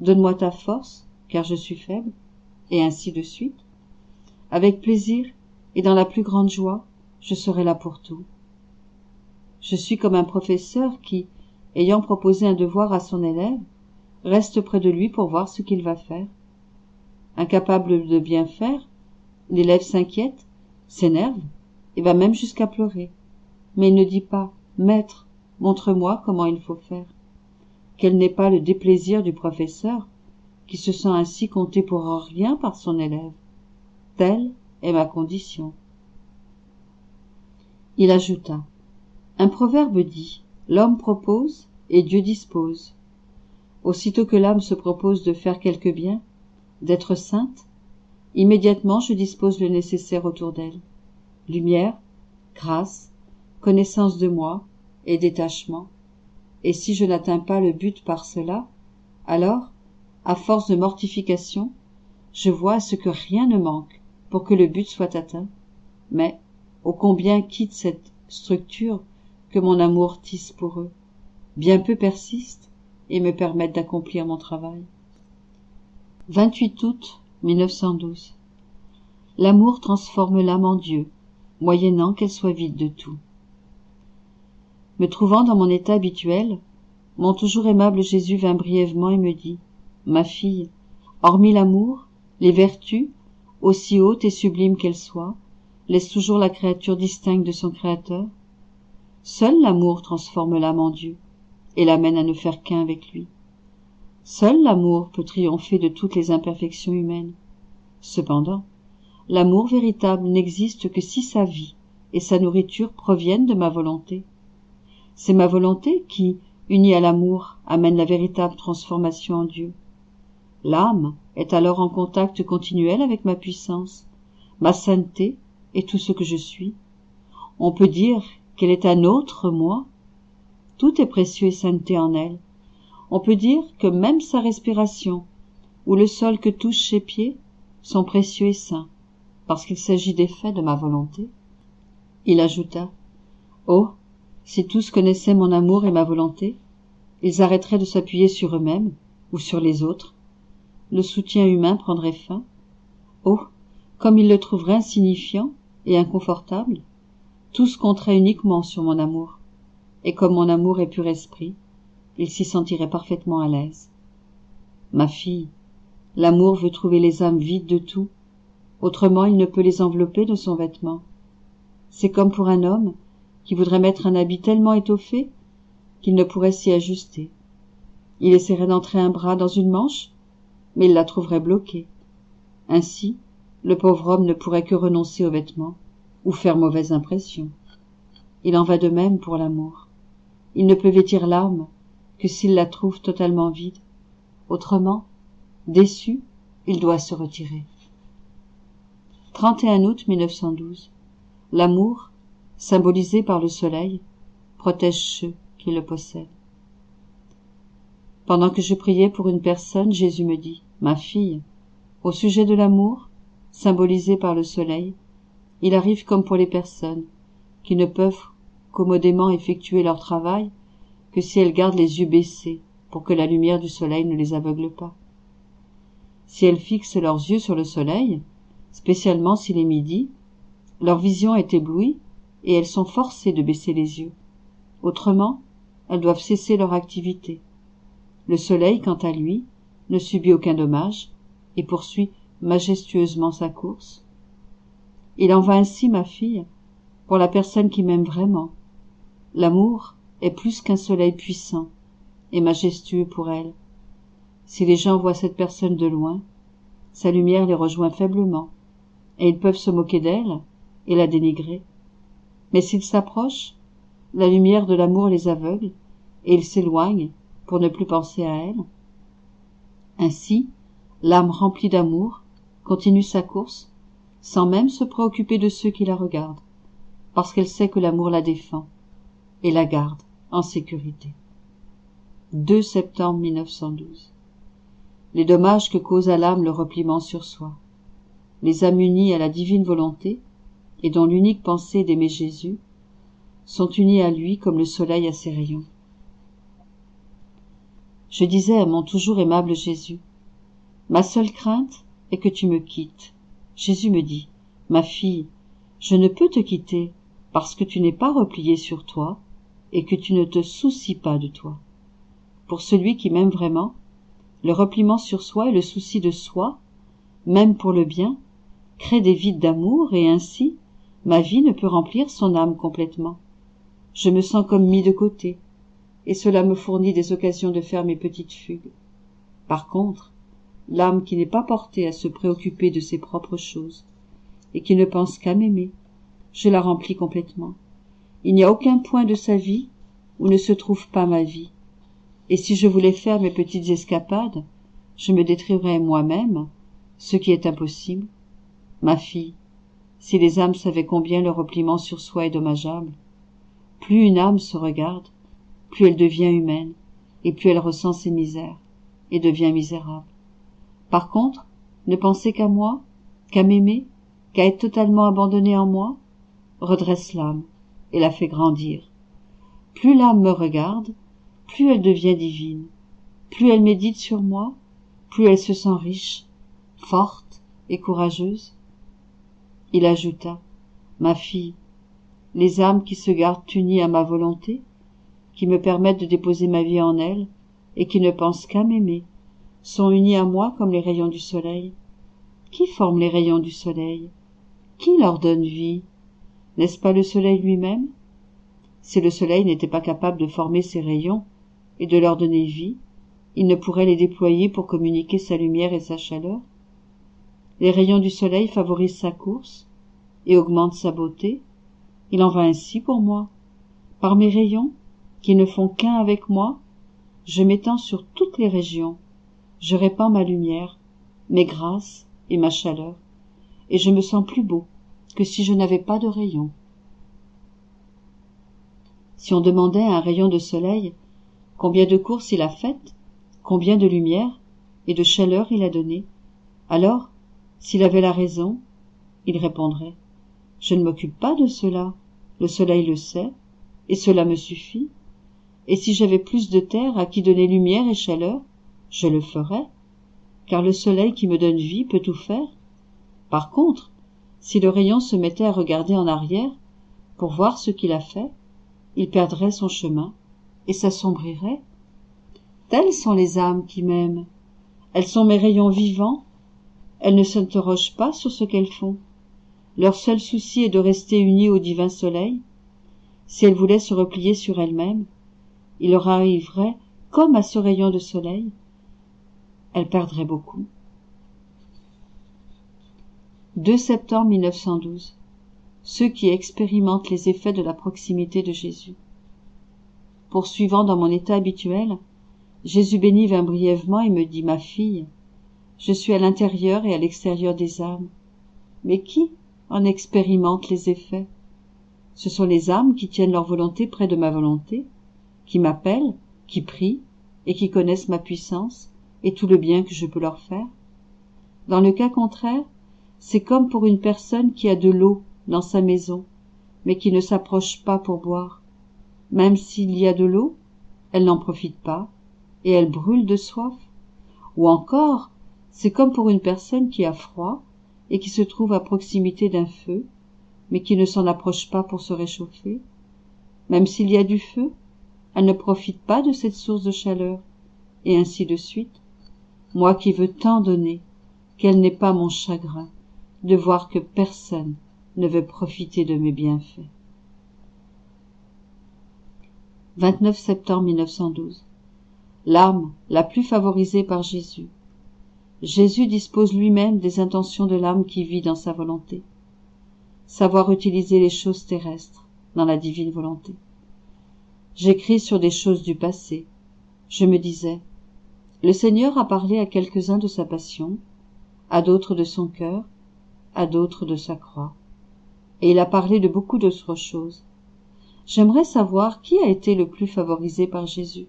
A: donne-moi ta force, car je suis faible, et ainsi de suite. Avec plaisir et dans la plus grande joie, je serai là pour tout. Je suis comme un professeur qui, ayant proposé un devoir à son élève, reste près de lui pour voir ce qu'il va faire. Incapable de bien faire, l'élève s'inquiète, s'énerve et va même jusqu'à pleurer. Mais il ne dit pas « Maître, montre-moi comment il faut faire ». Quel n'est pas le déplaisir du professeur, qui se sent ainsi compté pour rien par son élève. Telle est ma condition. Il ajouta « Un proverbe dit « L'homme propose et Dieu dispose ». Aussitôt que l'âme se propose de faire quelque bien, d'être sainte, immédiatement je dispose le nécessaire autour d'elle. Lumière, grâce, connaissance de moi et détachement. Et si je n'atteins pas le but par cela, alors, à force de mortification, je vois à ce que rien ne manque pour que le but soit atteint. Mais, ô combien quitte cette structure que mon amour tisse pour eux, bien peu persiste et me permettent d'accomplir mon travail. 28 août 1912. L'amour transforme l'âme en Dieu, moyennant qu'elle soit vide de tout. Me trouvant dans mon état habituel, mon toujours aimable Jésus vint brièvement et me dit « Ma fille, hormis l'amour, les vertus, aussi hautes et sublimes qu'elles soient, laissent toujours la créature distincte de son Créateur. Seul l'amour transforme l'âme en Dieu et l'amène à ne faire qu'un avec lui. Seul l'amour peut triompher de toutes les imperfections humaines. Cependant, l'amour véritable n'existe que si sa vie et sa nourriture proviennent de ma volonté. C'est ma volonté qui, unie à l'amour, amène la véritable transformation en Dieu. L'âme est alors en contact continuel avec ma puissance, ma sainteté et tout ce que je suis. On peut dire qu'elle est un autre moi. Tout est précieux et sainteté en elle. On peut dire que même sa respiration, ou le sol que touchent ses pieds, sont précieux et saints, parce qu'il s'agit d'effets de ma volonté. Il ajouta « Oh, si tous connaissaient mon amour et ma volonté, ils arrêteraient de s'appuyer sur eux-mêmes ou sur les autres. Le soutien humain prendrait fin. Oh, comme ils le trouveraient insignifiant et inconfortable. Tous compteraient uniquement sur mon amour. Et comme mon amour est pur esprit, ils s'y sentiraient parfaitement à l'aise. Ma fille, l'amour veut trouver les âmes vides de tout, autrement il ne peut les envelopper de son vêtement. C'est comme pour un homme qui voudrait mettre un habit tellement étoffé qu'il ne pourrait s'y ajuster. Il essaierait d'entrer un bras dans une manche, mais il la trouverait bloquée. Ainsi, le pauvre homme ne pourrait que renoncer aux vêtements ou faire mauvaise impression. Il en va de même pour l'amour. Il ne peut vêtir l'âme que s'il la trouve totalement vide. Autrement, déçu, il doit se retirer. 31 août 1912. L'amour, symbolisé par le soleil, protège ceux qui le possèdent. Pendant que je priais pour une personne, Jésus me dit « Ma fille, au sujet de l'amour, symbolisé par le soleil, il arrive comme pour les personnes, qui ne peuvent commodément effectuer leur travail que si elles gardent les yeux baissés pour que la lumière du soleil ne les aveugle pas. Si elles fixent leurs yeux sur le soleil, spécialement s'il est midi, leur vision est éblouie et elles sont forcées de baisser les yeux. Autrement, elles doivent cesser leur activité. Le soleil, quant à lui, ne subit aucun dommage et poursuit majestueusement sa course. Il en va ainsi, ma fille, pour la personne qui m'aime vraiment. L'amour est plus qu'un soleil puissant et majestueux pour elle. Si les gens voient cette personne de loin, sa lumière les rejoint faiblement, et ils peuvent se moquer d'elle et la dénigrer. Mais s'ils s'approchent, la lumière de l'amour les aveugle, et ils s'éloignent pour ne plus penser à elle. Ainsi, l'âme remplie d'amour continue sa course, sans même se préoccuper de ceux qui la regardent, parce qu'elle sait que l'amour la défend et la garde en sécurité. 2 septembre 1912. Les dommages que cause à l'âme le repliement sur soi. Les âmes unies à la divine volonté, et dont l'unique pensée est d'aimer Jésus, sont unies à lui comme le soleil à ses rayons. Je disais à mon toujours aimable Jésus, « Ma seule crainte est que tu me quittes. » Jésus me dit, « Ma fille, je ne peux te quitter parce que tu n'es pas repliée sur toi et que tu ne te soucies pas de toi. Pour celui qui m'aime vraiment, le repliement sur soi et le souci de soi, même pour le bien, crée des vides d'amour et ainsi, ma vie ne peut remplir son âme complètement. Je me sens comme mis de côté, et cela me fournit des occasions de faire mes petites fugues. Par contre, l'âme qui n'est pas portée à se préoccuper de ses propres choses, et qui ne pense qu'à m'aimer, je la remplis complètement. Il n'y a aucun point de sa vie où ne se trouve pas ma vie. Et si je voulais faire mes petites escapades, je me détruirais moi-même, ce qui est impossible. Ma fille, si les âmes savaient combien le repliement sur soi est dommageable, plus une âme se regarde, plus elle devient humaine, et plus elle ressent ses misères, et devient misérable. Par contre, ne penser qu'à moi, qu'à m'aimer, qu'à être totalement abandonnée en moi, redresse l'âme, et la fait grandir. Plus l'âme me regarde, plus elle devient divine, plus elle médite sur moi, plus elle se sent riche, forte et courageuse. Il ajouta, « Ma fille, les âmes qui se gardent unies à ma volonté, qui me permettent de déposer ma vie en elles, et qui ne pensent qu'à m'aimer, sont unies à moi comme les rayons du soleil. Qui forme les rayons du soleil? Qui leur donne vie? N'est-ce pas le soleil lui-même? Si le soleil n'était pas capable de former ces rayons et de leur donner vie, il ne pourrait les déployer pour communiquer sa lumière et sa chaleur. Les rayons du soleil favorisent sa course et augmentent sa beauté. Il en va ainsi pour moi. Par mes rayons, qui ne font qu'un avec moi, je m'étends sur toutes les régions. Je répands ma lumière, mes grâces et ma chaleur, et je me sens plus beau que si je n'avais pas de rayons. Si on demandait à un rayon de soleil combien de courses il a faites, combien de lumière et de chaleur il a donné, alors, s'il avait la raison, il répondrait, « Je ne m'occupe pas de cela, le soleil le sait, et cela me suffit. Et si j'avais plus de terre à qui donner lumière et chaleur, je le ferais, car le soleil qui me donne vie peut tout faire. Par contre, si le rayon se mettait à regarder en arrière pour voir ce qu'il a fait, il perdrait son chemin et s'assombrirait. Telles sont les âmes qui m'aiment. Elles sont mes rayons vivants. Elles ne s'interrogent pas sur ce qu'elles font. Leur seul souci est de rester unies au divin soleil. Si elles voulaient se replier sur elles-mêmes, il leur arriverait comme à ce rayon de soleil. Elles perdraient beaucoup. 2 septembre 1912. Ceux qui expérimentent les effets de la proximité de Jésus. Poursuivant dans mon état habituel, Jésus béni vint brièvement et me dit, « Ma fille, je suis à l'intérieur et à l'extérieur des âmes. » Mais qui en expérimente les effets? Ce sont les âmes qui tiennent leur volonté près de ma volonté, qui m'appellent, qui prient et qui connaissent ma puissance et tout le bien que je peux leur faire. Dans le cas contraire, c'est comme pour une personne qui a de l'eau dans sa maison, mais qui ne s'approche pas pour boire. Même s'il y a de l'eau, elle n'en profite pas, et elle brûle de soif. Ou encore, c'est comme pour une personne qui a froid et qui se trouve à proximité d'un feu, mais qui ne s'en approche pas pour se réchauffer. Même s'il y a du feu, elle ne profite pas de cette source de chaleur, et ainsi de suite. Moi qui veux tant donner, quel n'est pas mon chagrin de voir que personne ne veut profiter de mes bienfaits. 29 septembre 1912. L'âme la plus favorisée par Jésus. Jésus dispose lui-même des intentions de l'âme qui vit dans sa volonté. Savoir utiliser les choses terrestres dans la divine volonté. J'écris sur des choses du passé. Je me disais, le Seigneur a parlé à quelques-uns de sa passion, à d'autres de son cœur, à d'autres de sa croix. Et il a parlé de beaucoup d'autres choses. J'aimerais savoir qui a été le plus favorisé par Jésus.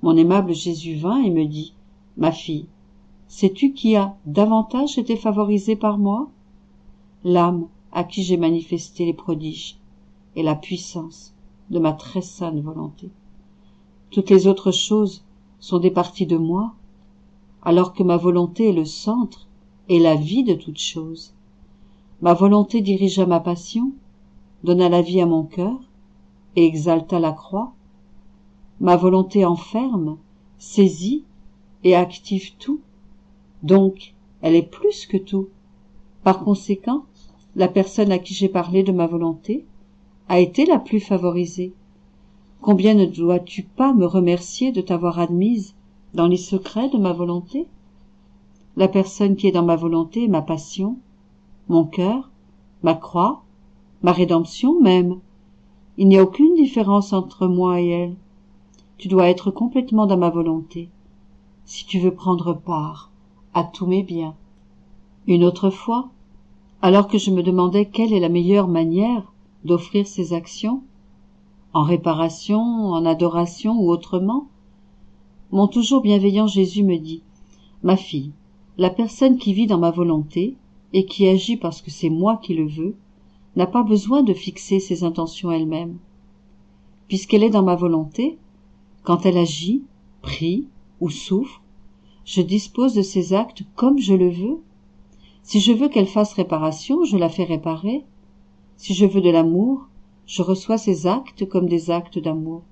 A: Mon aimable Jésus vint et me dit, « Ma fille, sais-tu qui a davantage été favorisé par moi? L'âme à qui j'ai manifesté les prodiges et la puissance de ma très sainte volonté. Toutes les autres choses sont des parties de moi, alors que ma volonté est le centre et la vie de toutes choses. Ma volonté dirigea ma passion, donna la vie à mon cœur et exalta la croix. Ma volonté enferme, saisit et active tout. Donc, elle est plus que tout. Par conséquent, la personne à qui j'ai parlé de ma volonté a été la plus favorisée. Combien ne dois-tu pas me remercier de t'avoir admise dans les secrets de ma volonté? La personne qui est dans ma volonté est ma passion, mon cœur, ma croix, ma rédemption même. Il n'y a aucune différence entre moi et elle. Tu dois être complètement dans ma volonté, si tu veux prendre part à tous mes biens. Une autre fois, alors que je me demandais quelle est la meilleure manière d'offrir ces actions, en réparation, en adoration ou autrement, mon toujours bienveillant Jésus me dit, « Ma fille, la personne qui vit dans ma volonté et qui agit parce que c'est moi qui le veux, n'a pas besoin de fixer ses intentions elle-même. Puisqu'elle est dans ma volonté, quand elle agit, prie ou souffre, je dispose de ses actes comme je le veux. Si je veux qu'elle fasse réparation, je la fais réparer. Si je veux de l'amour, je reçois ses actes comme des actes d'amour.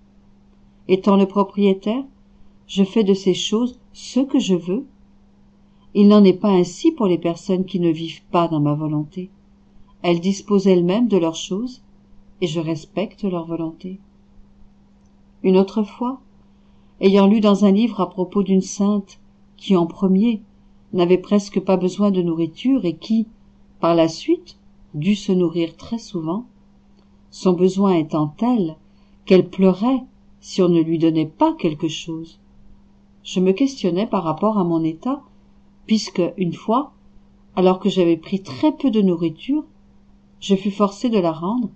A: Étant le propriétaire, je fais de ces choses ce que je veux. Il n'en est pas ainsi pour les personnes qui ne vivent pas dans ma volonté. Elles disposent elles-mêmes de leurs choses, et je respecte leur volonté. Une autre fois, ayant lu dans un livre à propos d'une sainte qui, en premier, n'avait presque pas besoin de nourriture et qui, par la suite, dut se nourrir très souvent, son besoin étant tel qu'elle pleurait si on ne lui donnait pas quelque chose. Je me questionnais par rapport à mon état, puisque, une fois, alors que j'avais pris très peu de nourriture, je fus forcé de la rendre,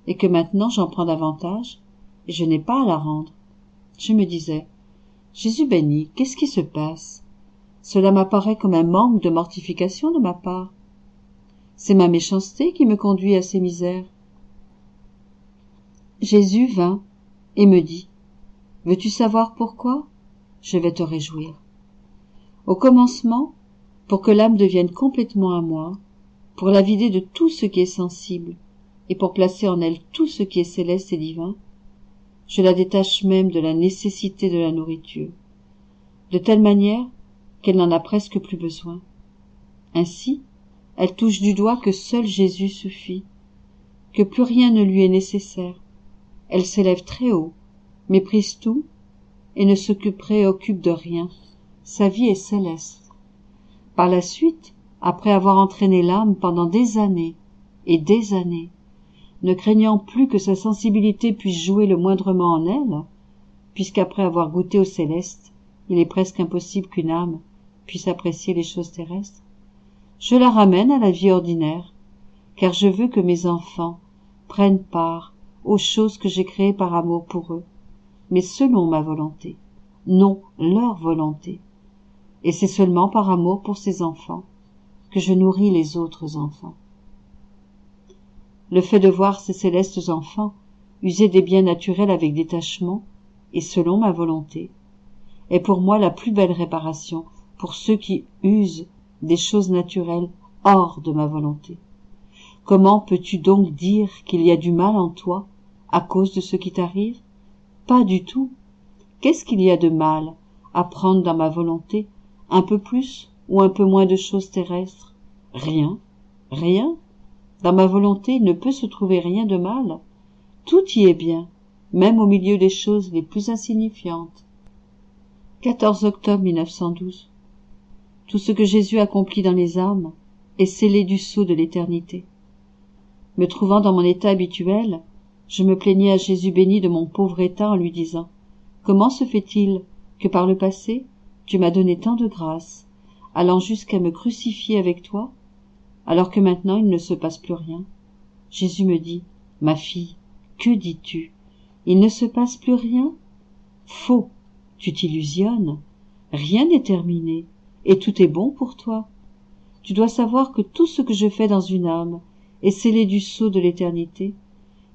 A: et que maintenant j'en prends davantage, et je n'ai pas à la rendre. Je me disais, Jésus béni, qu'est-ce qui se passe? Cela m'apparaît comme un manque de mortification de ma part. C'est ma méchanceté qui me conduit à ces misères. Jésus vint et me dit, « Veux-tu savoir pourquoi? Je vais te réjouir. » Au commencement, pour que l'âme devienne complètement à moi, pour la vider de tout ce qui est sensible, et pour placer en elle tout ce qui est céleste et divin, je la détache même de la nécessité de la nourriture, de telle manière qu'elle n'en a presque plus besoin. Ainsi, elle touche du doigt que seul Jésus suffit, que plus rien ne lui est nécessaire. Elle s'élève très haut, méprise tout, et ne se préoccupe de rien. Sa vie est céleste. Par la suite, après avoir entraîné l'âme pendant des années et des années, ne craignant plus que sa sensibilité puisse jouer le moindrement en elle, puisqu'après avoir goûté au céleste, il est presque impossible qu'une âme puisse apprécier les choses terrestres, je la ramène à la vie ordinaire, car je veux que mes enfants prennent part aux choses que j'ai créées par amour pour eux, mais selon ma volonté, non leur volonté. Et c'est seulement par amour pour ces enfants que je nourris les autres enfants. Le fait de voir ces célestes enfants user des biens naturels avec détachement et selon ma volonté est pour moi la plus belle réparation pour ceux qui usent des choses naturelles hors de ma volonté. Comment peux-tu donc dire qu'il y a du mal en toi à cause de ce qui t'arrive? Pas du tout. Qu'est-ce qu'il y a de mal à prendre dans ma volonté un peu plus ou un peu moins de choses terrestres? Rien, rien. Dans ma volonté, il ne peut se trouver rien de mal. Tout y est bien, même au milieu des choses les plus insignifiantes. 14 octobre 1912. Tout ce que Jésus accomplit dans les âmes est scellé du sceau de l'éternité. Me trouvant dans mon état habituel, je me plaignais à Jésus béni de mon pauvre état en lui disant « Comment se fait-il que par le passé, tu m'as donné tant de grâce, allant jusqu'à me crucifier avec toi, alors que maintenant il ne se passe plus rien. Jésus me dit, ma fille, que dis-tu? Il ne se passe plus rien? Faux, tu t'illusionnes. Rien n'est terminé, et tout est bon pour toi. Tu dois savoir que tout ce que je fais dans une âme est scellé du sceau de l'éternité,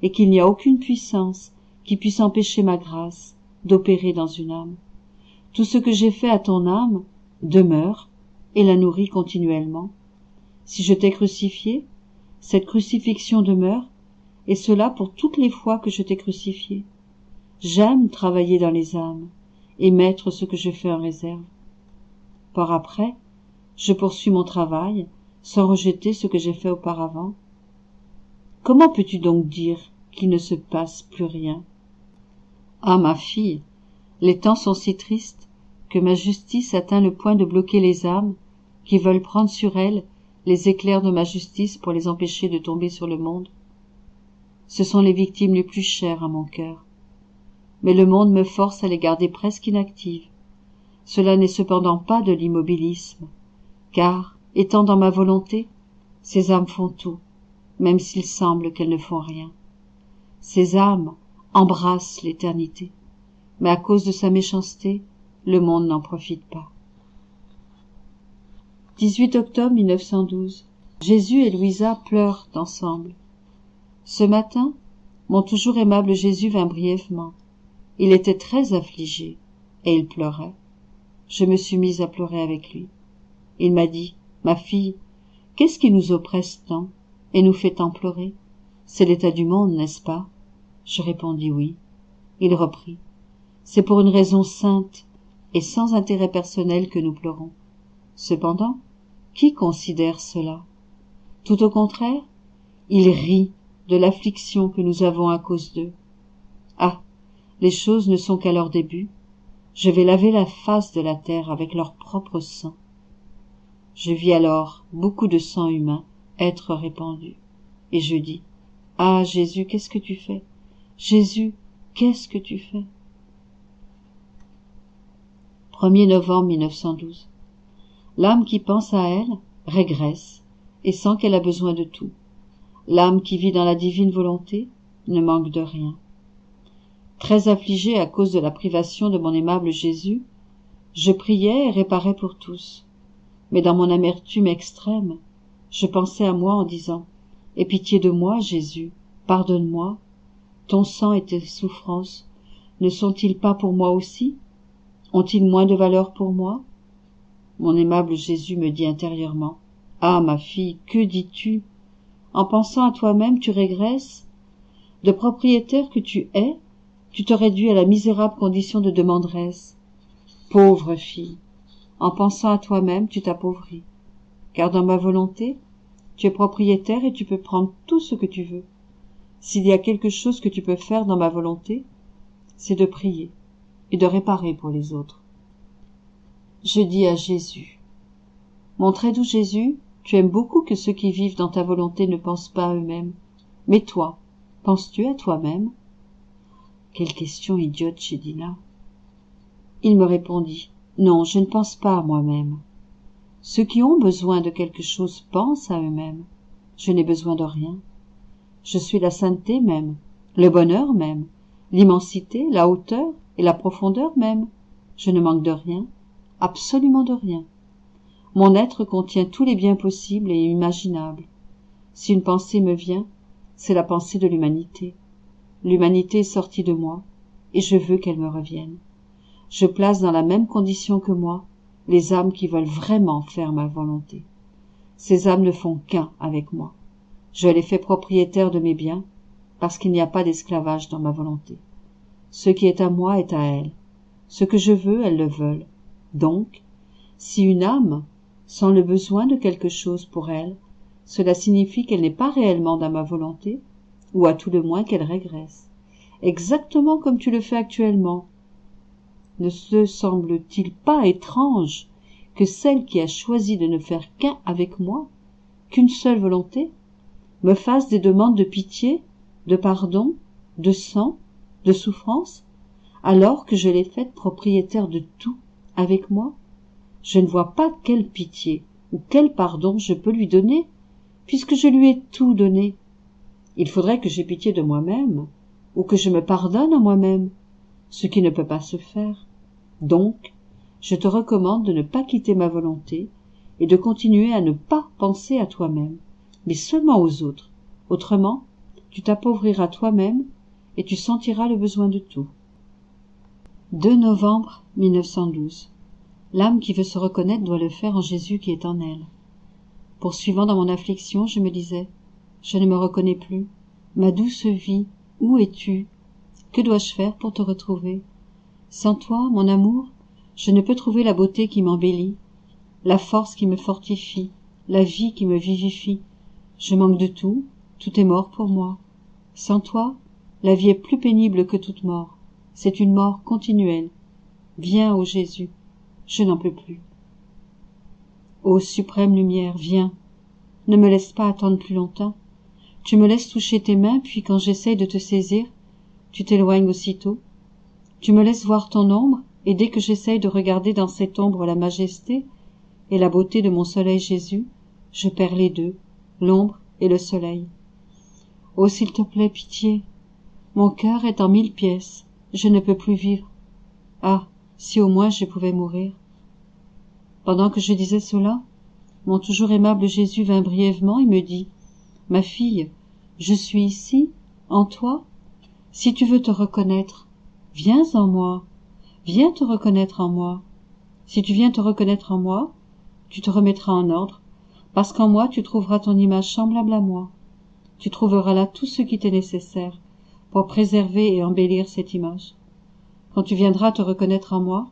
A: et qu'il n'y a aucune puissance qui puisse empêcher ma grâce d'opérer dans une âme. Tout ce que j'ai fait à ton âme demeure et la nourrit continuellement. Si je t'ai crucifié, cette crucifixion demeure, et cela pour toutes les fois que je t'ai crucifié. J'aime travailler dans les âmes et mettre ce que je fais en réserve. Par après, je poursuis mon travail sans rejeter ce que j'ai fait auparavant. Comment peux-tu donc dire qu'il ne se passe plus rien? Ah, ma fille, les temps sont si tristes que ma justice atteint le point de bloquer les âmes qui veulent prendre sur elles les éclairs de ma justice pour les empêcher de tomber sur le monde. Ce sont les victimes les plus chères à mon cœur. Mais le monde me force à les garder presque inactives. Cela n'est cependant pas de l'immobilisme, car, étant dans ma volonté, ces âmes font tout, même s'il semble qu'elles ne font rien. Ces âmes embrassent l'éternité, mais à cause de sa méchanceté, le monde n'en profite pas. 18 octobre 1912. Jésus et Louisa pleurent ensemble. Ce matin, mon toujours aimable Jésus vint brièvement. Il était très affligé, et il pleurait. Je me suis mise à pleurer avec lui. Il m'a dit, ma fille, qu'est-ce qui nous oppresse tant et nous fait tant pleurer? C'est l'état du monde, n'est-ce pas? Je répondis oui. Il reprit, c'est pour une raison sainte et sans intérêt personnel que nous pleurons. Cependant, qui considère cela? Tout au contraire, il rit de l'affliction que nous avons à cause d'eux. Ah, les choses ne sont qu'à leur début. Je vais laver la face de la terre avec leur propre sang. Je vis alors beaucoup de sang humain être répandu. Et je dis, ah Jésus, qu'est-ce que tu fais? Jésus, qu'est-ce que tu fais? 1er novembre 1912. L'âme qui pense à elle régresse et sent qu'elle a besoin de tout. L'âme qui vit dans la divine volonté ne manque de rien. Très affligé à cause de la privation de mon aimable Jésus, je priais et réparais pour tous. Mais dans mon amertume extrême, je pensais à moi en disant « Aie pitié de moi, Jésus, pardonne-moi. Ton sang et tes souffrances ne sont-ils pas pour moi aussi? Ont-ils moins de valeur pour moi ?» Mon aimable Jésus me dit intérieurement « Ah, ma fille, que dis-tu? En pensant à toi-même, tu régresses? De propriétaire que tu es, tu te réduis à la misérable condition de demanderesse. Pauvre fille, en pensant à toi-même, tu t'appauvris. Car dans ma volonté, tu es propriétaire et tu peux prendre tout ce que tu veux. S'il y a quelque chose que tu peux faire dans ma volonté, c'est de prier et de réparer pour les autres. Je dis à Jésus, mon très doux Jésus, tu aimes beaucoup que ceux qui vivent dans ta volonté ne pensent pas à eux-mêmes. Mais toi, penses-tu à toi-même? Quelle question idiote, j'ai dit là. Il me répondit, non, je ne pense pas à moi-même. Ceux qui ont besoin de quelque chose pensent à eux-mêmes. Je n'ai besoin de rien. Je suis la sainteté même, le bonheur même, l'immensité, la hauteur et la profondeur même. Je ne manque de rien, absolument de rien. Mon être contient tous les biens possibles et imaginables. Si une pensée me vient, c'est la pensée de l'humanité. L'humanité est sortie de moi, et je veux qu'elle me revienne. Je place dans la même condition que moi les âmes qui veulent vraiment faire ma volonté. Ces âmes ne font qu'un avec moi. Je les fais propriétaires de mes biens, parce qu'il n'y a pas d'esclavage dans ma volonté. Ce qui est à moi est à elles. Ce que je veux, elles le veulent. Donc, si une âme sent le besoin de quelque chose pour elle, cela signifie qu'elle n'est pas réellement dans ma volonté, ou à tout le moins qu'elle régresse. Exactement comme tu le fais actuellement. Ne te semble-t-il pas étrange que celle qui a choisi de ne faire qu'un avec moi, qu'une seule volonté, me fasse des demandes de pitié, de pardon, de sang, de souffrance, alors que je l'ai faite propriétaire de tout avec moi? je ne vois pas quelle pitié ou quel pardon je peux lui donner, puisque je lui ai tout donné. Il faudrait que j'aie pitié de moi-même, ou que je me pardonne à moi-même, ce qui ne peut pas se faire. Donc, je te recommande de ne pas quitter ma volonté et de continuer à ne pas penser à toi-même, mais seulement aux autres. Autrement, tu t'appauvriras toi-même et tu sentiras le besoin de tout. 2 novembre 1912. L'âme qui veut se reconnaître doit le faire en Jésus qui est en elle. Poursuivant dans mon affliction, je me disais, je ne me reconnais plus. Ma douce vie, où es-tu? Que dois-je faire pour te retrouver? Sans toi, mon amour, je ne peux trouver la beauté qui m'embellit, la force qui me fortifie, la vie qui me vivifie. Je manque de tout, tout est mort pour moi. Sans toi, la vie est plus pénible que toute mort. C'est une mort continuelle. Viens, ô Jésus, je n'en peux plus. Ô suprême lumière, viens. Ne me laisse pas attendre plus longtemps. Tu me laisses toucher tes mains, puis quand j'essaye de te saisir, tu t'éloignes aussitôt. Tu me laisses voir ton ombre, et dès que j'essaye de regarder dans cette ombre la majesté et la beauté de mon soleil Jésus, je perds les deux, l'ombre et le soleil. Oh, s'il te plaît, pitié. Mon cœur est en 1000 pièces, je ne peux plus vivre. Ah, si au moins je pouvais mourir. Pendant que je disais cela, mon toujours aimable Jésus vint brièvement et me dit, « Ma fille, je suis ici, en toi. Si tu veux te reconnaître, viens en moi. Viens te reconnaître en moi. Si tu viens te reconnaître en moi, tu te remettras en ordre, parce qu'en moi tu trouveras ton image semblable à moi. Tu trouveras là tout ce qui t'est nécessaire pour préserver et embellir cette image. Quand tu viendras te reconnaître en moi,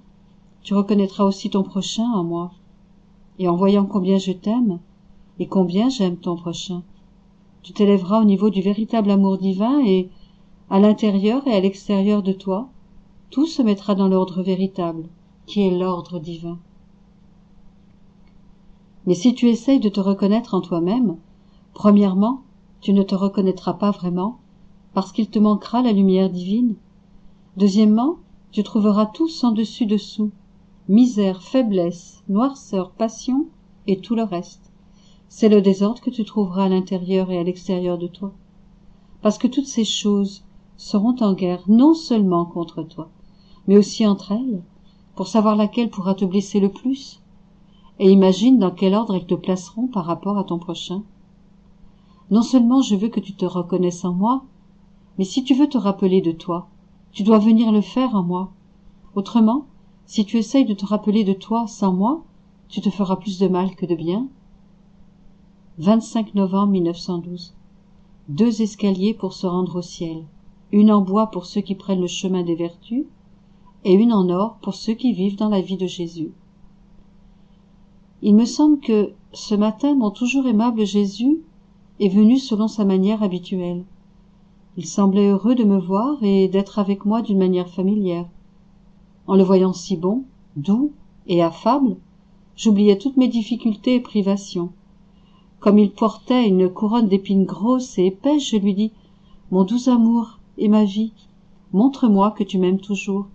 A: tu reconnaîtras aussi ton prochain en moi. Et en voyant combien je t'aime, et combien j'aime ton prochain, tu t'élèveras au niveau du véritable amour divin et, à l'intérieur et à l'extérieur de toi, tout se mettra dans l'ordre véritable, qui est l'ordre divin. Mais si tu essayes de te reconnaître en toi-même, premièrement, tu ne te reconnaîtras pas vraiment, parce qu'il te manquera la lumière divine. Deuxièmement, tu trouveras tout sans dessus-dessous, misère, faiblesse, noirceur, passion et tout le reste. C'est le désordre que tu trouveras à l'intérieur et à l'extérieur de toi. Parce que toutes ces choses seront en guerre non seulement contre toi, mais aussi entre elles, pour savoir laquelle pourra te blesser le plus. Et imagine dans quel ordre elles te placeront par rapport à ton prochain. Non seulement je veux que tu te reconnaisses en moi, mais si tu veux te rappeler de toi, tu dois venir le faire en moi. Autrement, si tu essayes de te rappeler de toi sans moi, tu te feras plus de mal que de bien. 25 novembre 1912. 2 escaliers pour se rendre au ciel, une en bois pour ceux qui prennent le chemin des vertus, et une en or pour ceux qui vivent dans la vie de Jésus. Il me semble que, ce matin, mon toujours aimable Jésus est venu selon sa manière habituelle. Il semblait heureux de me voir et d'être avec moi d'une manière familière. En le voyant si bon, doux et affable, j'oubliais toutes mes difficultés et privations. Comme il portait une couronne d'épines grosses et épaisses, je lui dis « Mon doux amour et ma vie, montre-moi que tu m'aimes toujours.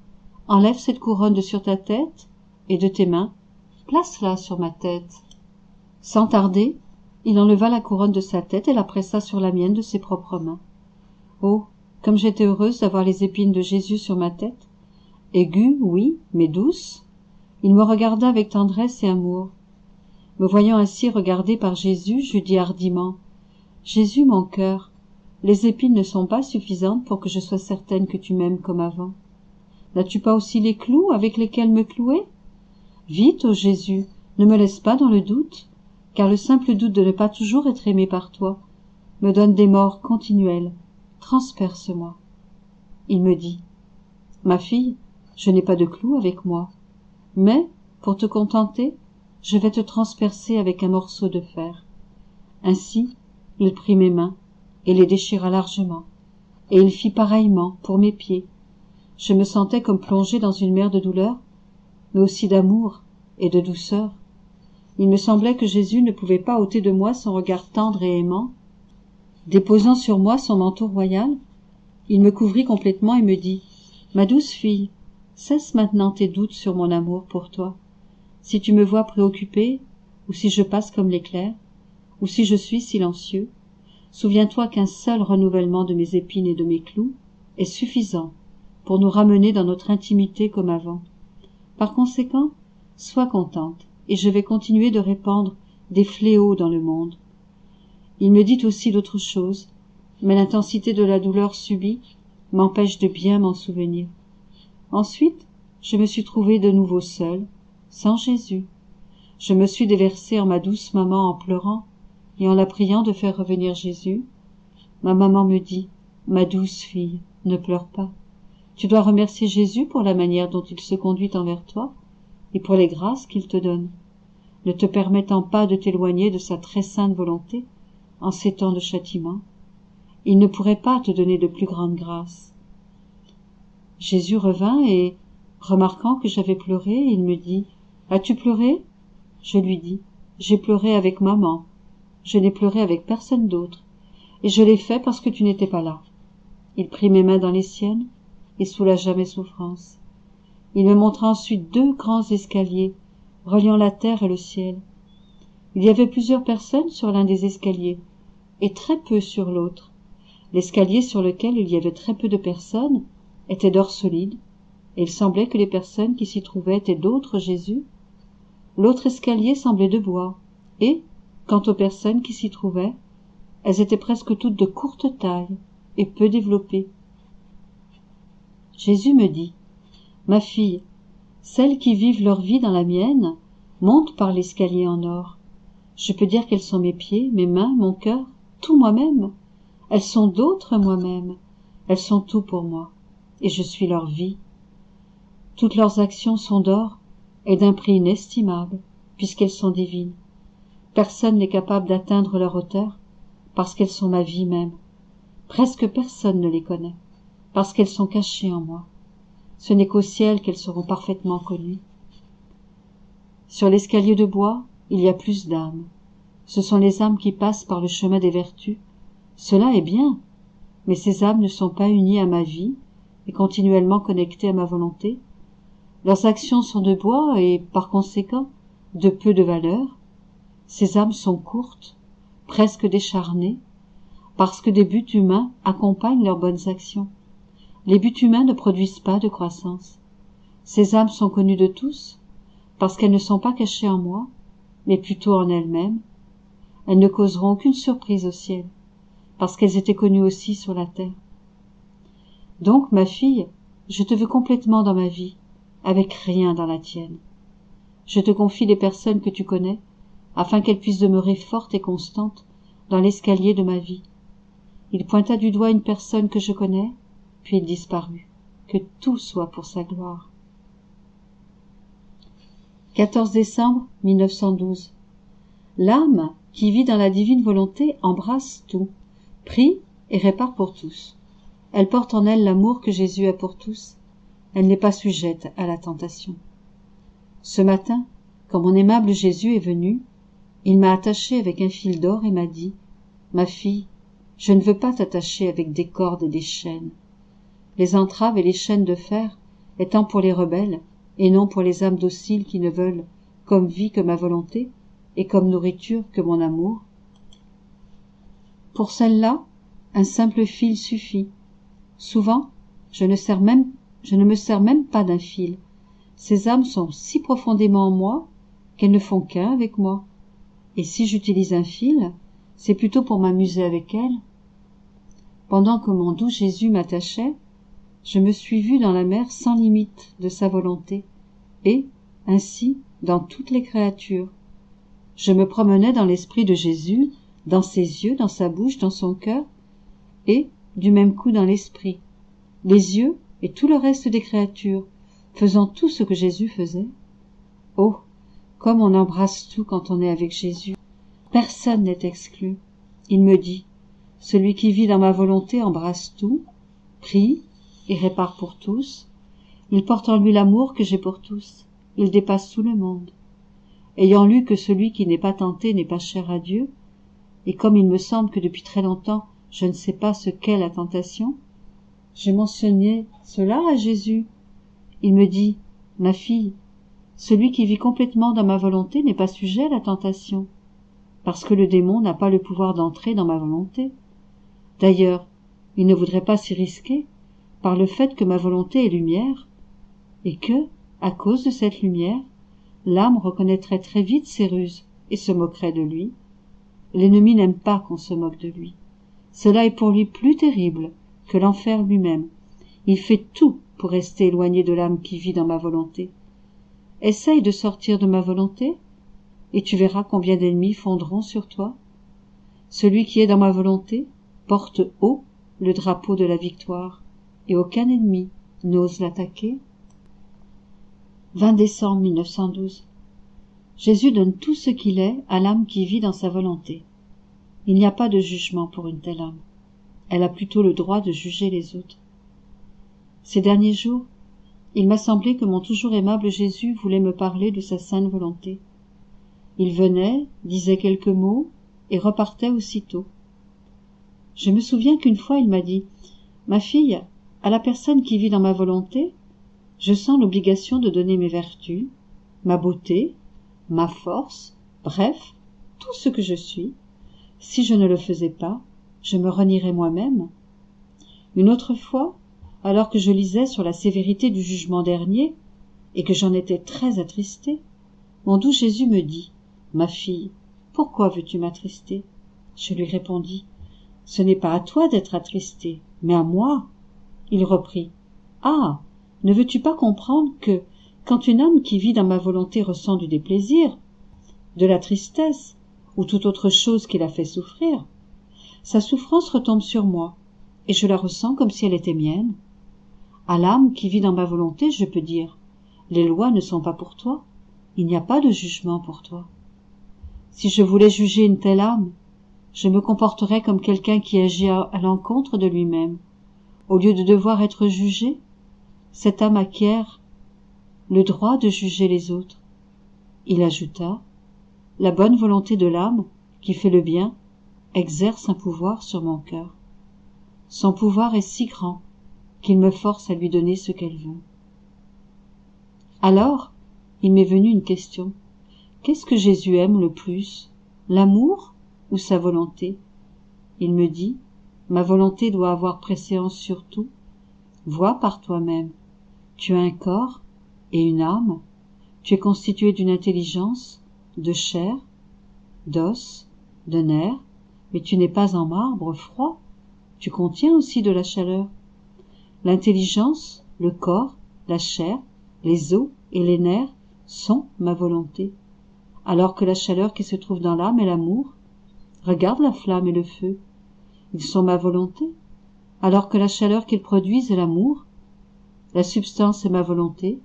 A: Enlève cette couronne de sur ta tête et de tes mains, place-la sur ma tête. » Sans tarder, il enleva la couronne de sa tête et la pressa sur la mienne de ses propres mains. Oh, comme j'étais heureuse d'avoir les épines de Jésus sur ma tête. Aiguë, oui, mais douce. Il me regarda avec tendresse et amour. Me voyant ainsi regardée par Jésus, je dis hardiment « Jésus, mon cœur, les épines ne sont pas suffisantes pour que je sois certaine que tu m'aimes comme avant. N'as-tu pas aussi les clous avec lesquels me clouer? Vite, ô Jésus, ne me laisse pas dans le doute, car le simple doute de ne pas toujours être aimé par toi me donne des morts continuelles. Transperce-moi. » Il me dit « Ma fille, je n'ai pas de clous avec moi, mais, pour te contenter, je vais te transpercer avec un morceau de fer. » Ainsi, il prit mes mains et les déchira largement, et il fit pareillement pour mes pieds. Je me sentais comme plongée dans une mer de douleur, mais aussi d'amour et de douceur. Il me semblait que Jésus ne pouvait pas ôter de moi son regard tendre et aimant. Déposant sur moi son manteau royal, il me couvrit complètement et me dit « Ma douce fille, cesse maintenant tes doutes sur mon amour pour toi. Si tu me vois préoccupé, ou si je passe comme l'éclair, ou si je suis silencieux, souviens-toi qu'un seul renouvellement de mes épines et de mes clous est suffisant pour nous ramener dans notre intimité comme avant. Par conséquent, sois contente, et je vais continuer de répandre des fléaux dans le monde. Il me dit aussi d'autres choses, mais l'intensité de la douleur subie m'empêche de bien m'en souvenir. Ensuite, je me suis trouvée de nouveau seule, sans Jésus. Je me suis déversée en ma douce maman en pleurant et en la priant de faire revenir Jésus. Ma maman me dit, ma douce fille, ne pleure pas. Tu dois remercier Jésus pour la manière dont il se conduit envers toi et pour les grâces qu'il te donne, ne te permettant pas de t'éloigner de sa très sainte volonté en ces temps de châtiment. Il ne pourrait pas te donner de plus grandes grâces. Jésus revint et, remarquant que j'avais pleuré, il me dit, « As-tu pleuré ?» Je lui dis, « J'ai pleuré avec maman. Je n'ai pleuré avec personne d'autre, et je l'ai fait parce que tu n'étais pas là. » Il prit mes mains dans les siennes et soulagea mes souffrances. Il me montra ensuite 2 grands escaliers reliant la terre et le ciel. Il y avait plusieurs personnes sur l'un des escaliers et très peu sur l'autre. L'escalier sur lequel il y avait très peu de personnes était d'or solide, et il semblait que les personnes qui s'y trouvaient étaient d'autres Jésus. L'autre escalier semblait de bois, et, quant aux personnes qui s'y trouvaient, elles étaient presque toutes de courte taille et peu développées. Jésus me dit, « Ma fille, celles qui vivent leur vie dans la mienne montent par l'escalier en or. Je peux dire qu'elles sont mes pieds, mes mains, mon cœur, tout moi-même. Elles sont d'autres moi-même. Elles sont tout pour moi, et je suis leur vie. Toutes leurs actions sont d'or et d'un prix inestimable, puisqu'elles sont divines. Personne n'est capable d'atteindre leur hauteur, parce qu'elles sont ma vie même. Presque personne ne les connaît, parce qu'elles sont cachées en moi. Ce n'est qu'au ciel qu'elles seront parfaitement connues. Sur l'escalier de bois, il y a plus d'âmes. Ce sont les âmes qui passent par le chemin des vertus. Cela est bien, mais ces âmes ne sont pas unies à ma vie et continuellement connectées à ma volonté. Leurs actions sont de bois et, par conséquent, de peu de valeur. Ces âmes sont courtes, presque décharnées, parce que des buts humains accompagnent leurs bonnes actions. Les buts humains ne produisent pas de croissance. Ces âmes sont connues de tous, parce qu'elles ne sont pas cachées en moi, mais plutôt en elles-mêmes. Elles ne causeront aucune surprise au ciel, parce qu'elles étaient connues aussi sur la terre. Donc, ma fille, je te veux complètement dans ma vie, avec rien dans la tienne. Je te confie les personnes que tu connais, afin qu'elles puissent demeurer fortes et constantes dans l'escalier de ma vie. Il pointa du doigt une personne que je connais, puis il disparut. Que tout soit pour sa gloire. 14 décembre 1912. L'âme qui vit dans la divine volonté embrasse tout, prie et répare pour tous. Elle porte en elle l'amour que Jésus a pour tous. Elle n'est pas sujette à la tentation. Ce matin, quand mon aimable Jésus est venu, il m'a attachée avec un fil d'or et m'a dit, « Ma fille, je ne veux pas t'attacher avec des cordes et des chaînes. Les entraves et les chaînes de fer étant pour les rebelles et non pour les âmes dociles qui ne veulent comme vie que ma volonté et comme nourriture que mon amour. Pour celle-là, un simple fil suffit. Souvent, je ne me sers même pas d'un fil. Ces âmes sont si profondément en moi qu'elles ne font qu'un avec moi. Et si j'utilise un fil, c'est plutôt pour m'amuser avec elles. Pendant que mon doux Jésus m'attachait, je me suis vue dans la mer sans limite de sa volonté, et, ainsi, dans toutes les créatures. Je me promenais dans l'esprit de Jésus, dans ses yeux, dans sa bouche, dans son cœur, et, du même coup, dans l'esprit, les yeux et tout le reste des créatures, faisant tout ce que Jésus faisait. Oh, comme on embrasse tout quand on est avec Jésus. Personne n'est exclu. Il me dit, celui qui vit dans ma volonté embrasse tout, prie et répare pour tous. Il porte en lui l'amour que j'ai pour tous. Il dépasse tout le monde. Ayant lu que celui qui n'est pas tenté n'est pas cher à Dieu, et comme il me semble que depuis très longtemps je ne sais pas ce qu'est la tentation, j'ai mentionné cela à Jésus. Il me dit, ma fille, Celui qui vit complètement dans ma volonté n'est pas sujet à la tentation, parce que le démon n'a pas le pouvoir d'entrer dans ma volonté. D'ailleurs, il ne voudrait pas s'y risquer, par le fait que ma volonté est lumière, et que, à cause de cette lumière, l'âme reconnaîtrait très vite ses ruses et se moquerait de lui. L'ennemi n'aime pas qu'on se moque de lui. Cela est pour lui plus terrible que l'enfer lui-même. Il fait tout pour rester éloigné de l'âme qui vit dans ma volonté. Essaye de sortir de ma volonté, et tu verras combien d'ennemis fondront sur toi. Celui qui est dans ma volonté porte haut le drapeau de la victoire, et aucun ennemi n'ose l'attaquer. 20 décembre 1912. Jésus donne tout ce qu'il est à l'âme qui vit dans sa volonté. Il n'y a pas de jugement pour une telle âme. Elle a plutôt le droit de juger les autres. Ces derniers jours, il m'a semblé que mon toujours aimable Jésus voulait me parler de sa sainte volonté. Il venait, disait quelques mots, et repartait aussitôt. Je me souviens qu'une fois il m'a dit « Ma fille, à la personne qui vit dans ma volonté, je sens l'obligation de donner mes vertus, ma beauté, ma force, bref, tout ce que je suis. Si je ne le faisais pas, je me renierais moi-même. » Une autre fois, alors que je lisais sur la sévérité du jugement dernier, et que j'en étais très attristée, mon doux Jésus me dit « Ma fille, pourquoi veux-tu m'attrister ?» Je lui répondis « Ce n'est pas à toi d'être attristée, mais à moi. » Il reprit « Ah, ne veux-tu pas comprendre que, quand une âme qui vit dans ma volonté ressent du déplaisir, de la tristesse, ou toute autre chose qui la fait souffrir, sa souffrance retombe sur moi, et je la ressens comme si elle était mienne. À l'âme qui vit dans ma volonté, je peux dire « Les lois ne sont pas pour toi, il n'y a pas de jugement pour toi. » Si je voulais juger une telle âme, je me comporterais comme quelqu'un qui agit à l'encontre de lui-même. Au lieu de devoir être jugé, cette âme acquiert le droit de juger les autres. Il ajouta « La bonne volonté de l'âme, qui fait le bien, exerce un pouvoir sur mon cœur. Son pouvoir est si grand qu'il me force à lui donner ce qu'elle veut. » Alors, il m'est venu une question. Qu'est-ce que Jésus aime le plus, l'amour ou sa volonté? Il me dit, ma volonté doit avoir préséance sur tout. Vois par toi-même. Tu as un corps et une âme. Tu es constitué d'une intelligence, de chair, d'os, de nerfs, mais tu n'es pas en marbre froid. Tu contiens aussi de la chaleur. L'intelligence, le corps, la chair, les os et les nerfs sont ma volonté. Alors que la chaleur qui se trouve dans l'âme est l'amour. Regarde la flamme et le feu. Ils sont ma volonté. Alors que la chaleur qu'ils produisent est l'amour. La substance est ma volonté,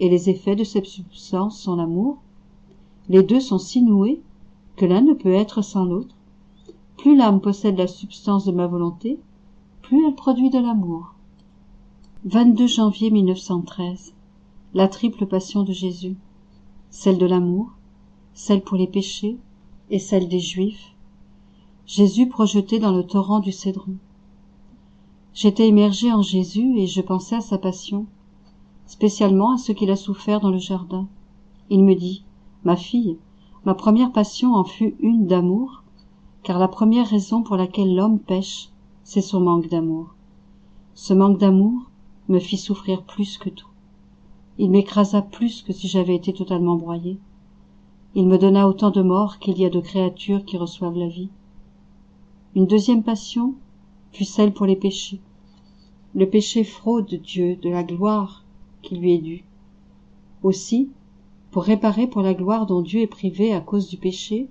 A: et les effets de cette substance sont l'amour. Les deux sont si noués que l'un ne peut être sans l'autre. Plus l'âme possède la substance de ma volonté, plus elle produit de l'amour. 22 janvier 1913. La triple passion de Jésus. Celle de l'amour, celle pour les péchés et celle des Juifs. Jésus projeté dans le torrent du Cédron. J'étais immergée en Jésus et je pensais à sa passion, spécialement à ce qu'il a souffert dans le jardin. Il me dit, ma fille, ma première passion en fut une d'amour, car la première raison pour laquelle l'homme pêche, c'est son manque d'amour. Ce manque d'amour me fit souffrir plus que tout. Il m'écrasa plus que si j'avais été totalement broyée. Il me donna autant de morts qu'il y a de créatures qui reçoivent la vie. Une deuxième passion fut celle pour les péchés. Le péché fraude Dieu de la gloire qui lui est due. Aussi, pour réparer pour la gloire dont Dieu est privé à cause du péché,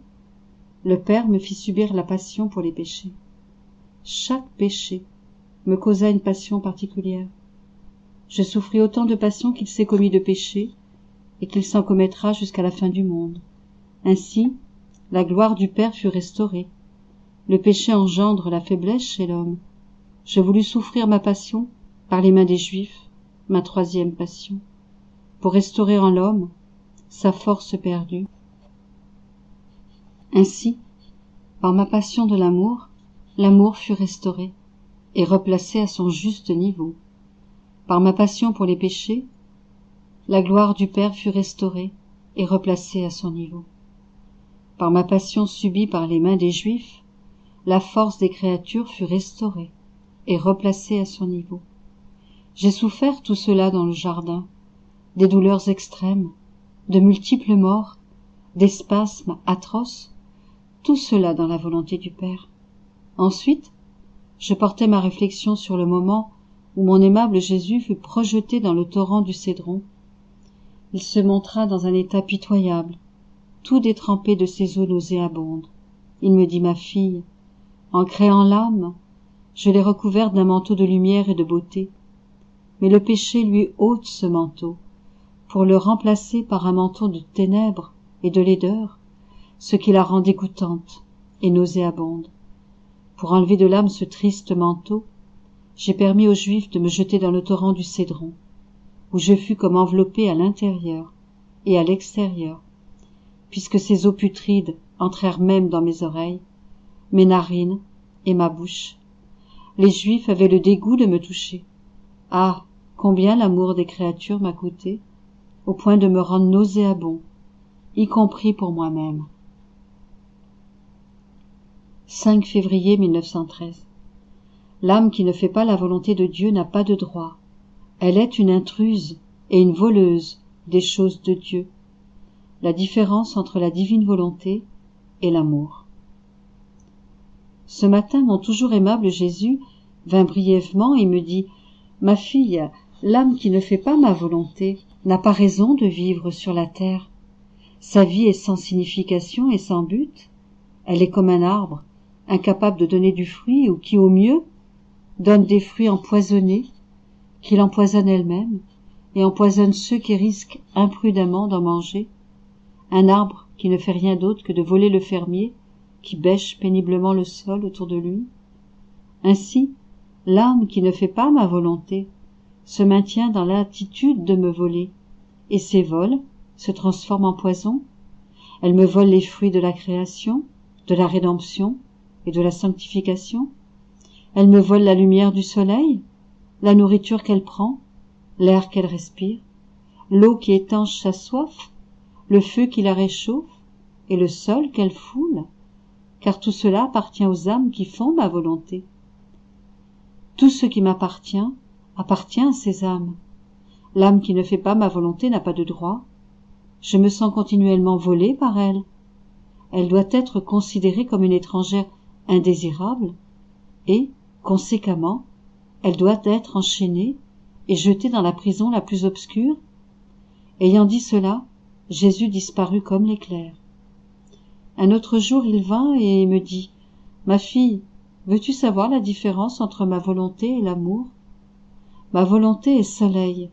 A: le Père me fit subir la passion pour les péchés. Chaque péché me causa une passion particulière. Je souffris autant de passion qu'il s'est commis de péché et qu'il s'en commettra jusqu'à la fin du monde. Ainsi, la gloire du Père fut restaurée. Le péché engendre la faiblesse chez l'homme. Je voulus souffrir ma passion par les mains des Juifs, ma troisième passion, pour restaurer en l'homme sa force perdue. Ainsi, par ma passion de l'amour, l'amour fut restauré et replacé à son juste niveau. Par ma passion pour les péchés, La gloire du Père fut restaurée et replacée à son niveau. Par ma passion subie par les mains des Juifs, la force des créatures fut restaurée et replacée à son niveau. J'ai souffert tout cela dans le jardin, des douleurs extrêmes, de multiples morts, des spasmes atroces, tout cela dans la volonté du Père. Ensuite, je portai ma réflexion sur le moment où mon aimable Jésus fut projeté dans le torrent du Cédron. Il se montra dans un état pitoyable, tout détrempé de ces eaux nauséabondes. Il me dit: ma fille, en créant l'âme, je l'ai recouverte d'un manteau de lumière et de beauté, mais le péché lui ôte ce manteau pour le remplacer par un manteau de ténèbres et de laideur, ce qui la rend dégoûtante et nauséabonde. Pour enlever de l'âme ce triste manteau, j'ai permis aux Juifs de me jeter dans le torrent du Cédron, où je fus comme enveloppée à l'intérieur et à l'extérieur, puisque ces eaux putrides entrèrent même dans mes oreilles, mes narines et ma bouche. Les Juifs avaient le dégoût de me toucher. Ah, combien l'amour des créatures m'a coûté, au point de me rendre nauséabond, y compris pour moi-même. 5 février 1913. L'âme qui ne fait pas la volonté de Dieu n'a pas de droit. Elle est une intruse et une voleuse des choses de Dieu. La différence entre la divine volonté et l'amour. Ce matin, mon toujours aimable Jésus vint brièvement et me dit: ma fille, l'âme qui ne fait pas ma volonté n'a pas raison de vivre sur la terre. Sa vie est sans signification et sans but. Elle est comme un arbre, incapable de donner du fruit, ou qui, au mieux, donne des fruits empoisonnés, qui l'empoisonne elle-même, et empoisonne ceux qui risquent imprudemment d'en manger. Un arbre qui ne fait rien d'autre que de voler le fermier, qui bêche péniblement le sol autour de lui. Ainsi, l'âme qui ne fait pas ma volonté se maintient dans l'attitude de me voler, et ses vols se transforment en poison. Elle me vole les fruits de la création, de la rédemption et de la sanctification. Elle me vole la lumière du soleil, la nourriture qu'elle prend, l'air qu'elle respire, l'eau qui étanche sa soif, le feu qui la réchauffe et le sol qu'elle foule, car tout cela appartient aux âmes qui font ma volonté. Tout ce qui m'appartient appartient à ces âmes. L'âme qui ne fait pas ma volonté n'a pas de droit. Je me sens continuellement volée par elle. Elle doit être considérée comme une étrangère indésirable et, conséquemment, elle doit être enchaînée et jetée dans la prison la plus obscure. Ayant dit cela, Jésus disparut comme l'éclair. Un autre jour, il vint et me dit: ma fille, veux-tu savoir la différence entre ma volonté et l'amour? Ma volonté est soleil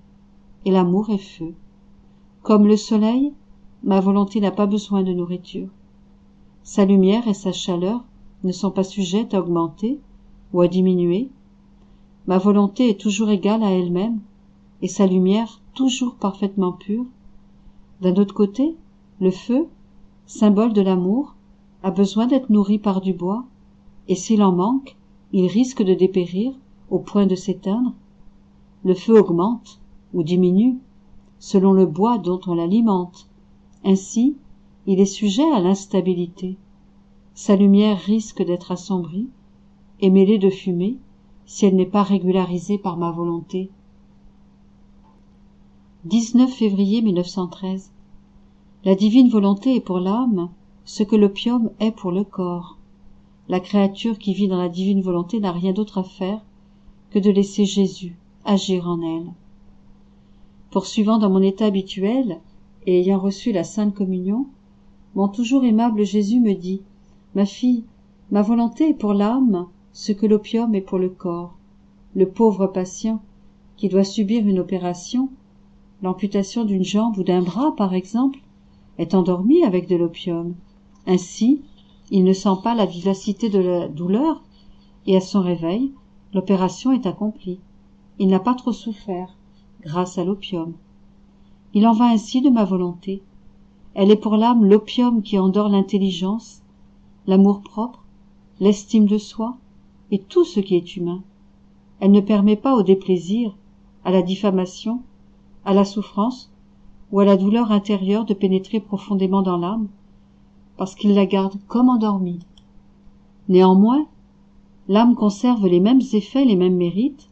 A: et l'amour est feu. Comme le soleil, ma volonté n'a pas besoin de nourriture. Sa lumière et sa chaleur ne sont pas sujettes à augmenter ou à diminuer. Ma volonté est toujours égale à elle-même et sa lumière toujours parfaitement pure. D'un autre côté, le feu, symbole de l'amour, a besoin d'être nourri par du bois, et s'il en manque, il risque de dépérir au point de s'éteindre. Le feu augmente ou diminue selon le bois dont on l'alimente. Ainsi, il est sujet à l'instabilité. Sa lumière risque d'être assombrie et mêlée de fumée si elle n'est pas régularisée par ma volonté. 19 février 1913. La divine volonté est pour l'âme ce que l'opium est pour le corps. La créature qui vit dans la divine volonté n'a rien d'autre à faire que de laisser Jésus agir en elle. Poursuivant dans mon état habituel et ayant reçu la Sainte Communion, mon toujours aimable Jésus me dit: ma fille, ma volonté est pour l'âme ce que l'opium est pour le corps. Le pauvre patient qui doit subir une opération, l'amputation d'une jambe ou d'un bras par exemple, est endormi avec de l'opium. Ainsi, il ne sent pas la vivacité de la douleur et à son réveil, l'opération est accomplie. Il n'a pas trop souffert grâce à l'opium. Il en va ainsi de ma volonté. Elle est pour l'âme l'opium qui endort l'intelligence, l'amour-propre, l'estime de soi et tout ce qui est humain. Elle ne permet pas au déplaisir, à la diffamation, à la souffrance ou à la douleur intérieure de pénétrer profondément dans l'âme, parce qu'il la garde comme endormie. Néanmoins, l'âme conserve les mêmes effets, les mêmes mérites,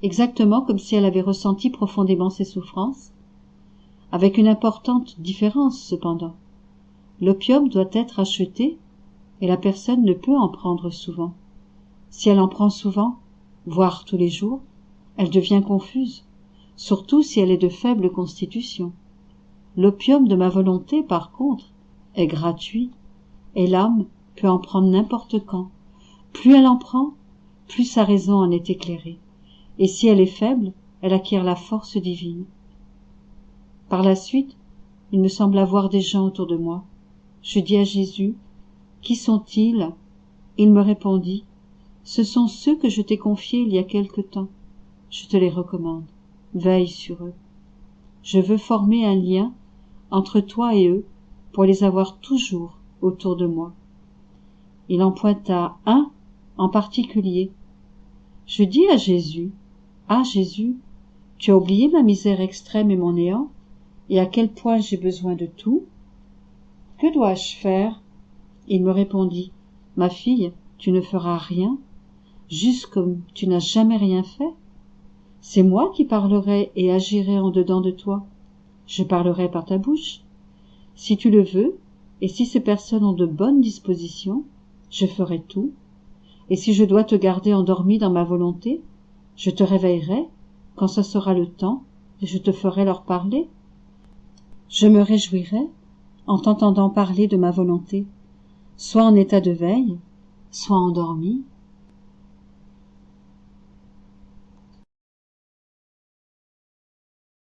A: exactement comme si elle avait ressenti profondément ses souffrances, avec une importante différence cependant. L'opium doit être acheté, et la personne ne peut en prendre souvent. Si elle en prend souvent, voire tous les jours, elle devient confuse, surtout si elle est de faible constitution. L'opium de ma volonté, par contre, est gratuit, et l'âme peut en prendre n'importe quand. Plus elle en prend, plus sa raison en est éclairée, et si elle est faible, elle acquiert la force divine. Par la suite, il me semble avoir des gens autour de moi. Je dis à Jésus, « Qui sont-ils » Il me répondit, « Ce sont ceux que je t'ai confiés il y a quelque temps. Je te les recommande. Veille sur eux. Je veux former un lien entre toi et eux pour les avoir toujours autour de moi. » Il en pointa un en particulier. Je dis à Jésus, « Ah Jésus, tu as oublié ma misère extrême et mon néant, et à quel point j'ai besoin de tout. Que dois-je faire ?» Il me répondit, « Ma fille, tu ne feras rien, juste comme tu n'as jamais rien fait. C'est moi qui parlerai et agirai en dedans de toi. Je parlerai par ta bouche. Si tu le veux, et si ces personnes ont de bonnes dispositions, je ferai tout. Et si je dois te garder endormi dans ma volonté, je te réveillerai quand ce sera le temps, et je te ferai leur parler. Je me réjouirai en t'entendant parler de ma volonté, soit en état de veille, soit endormi,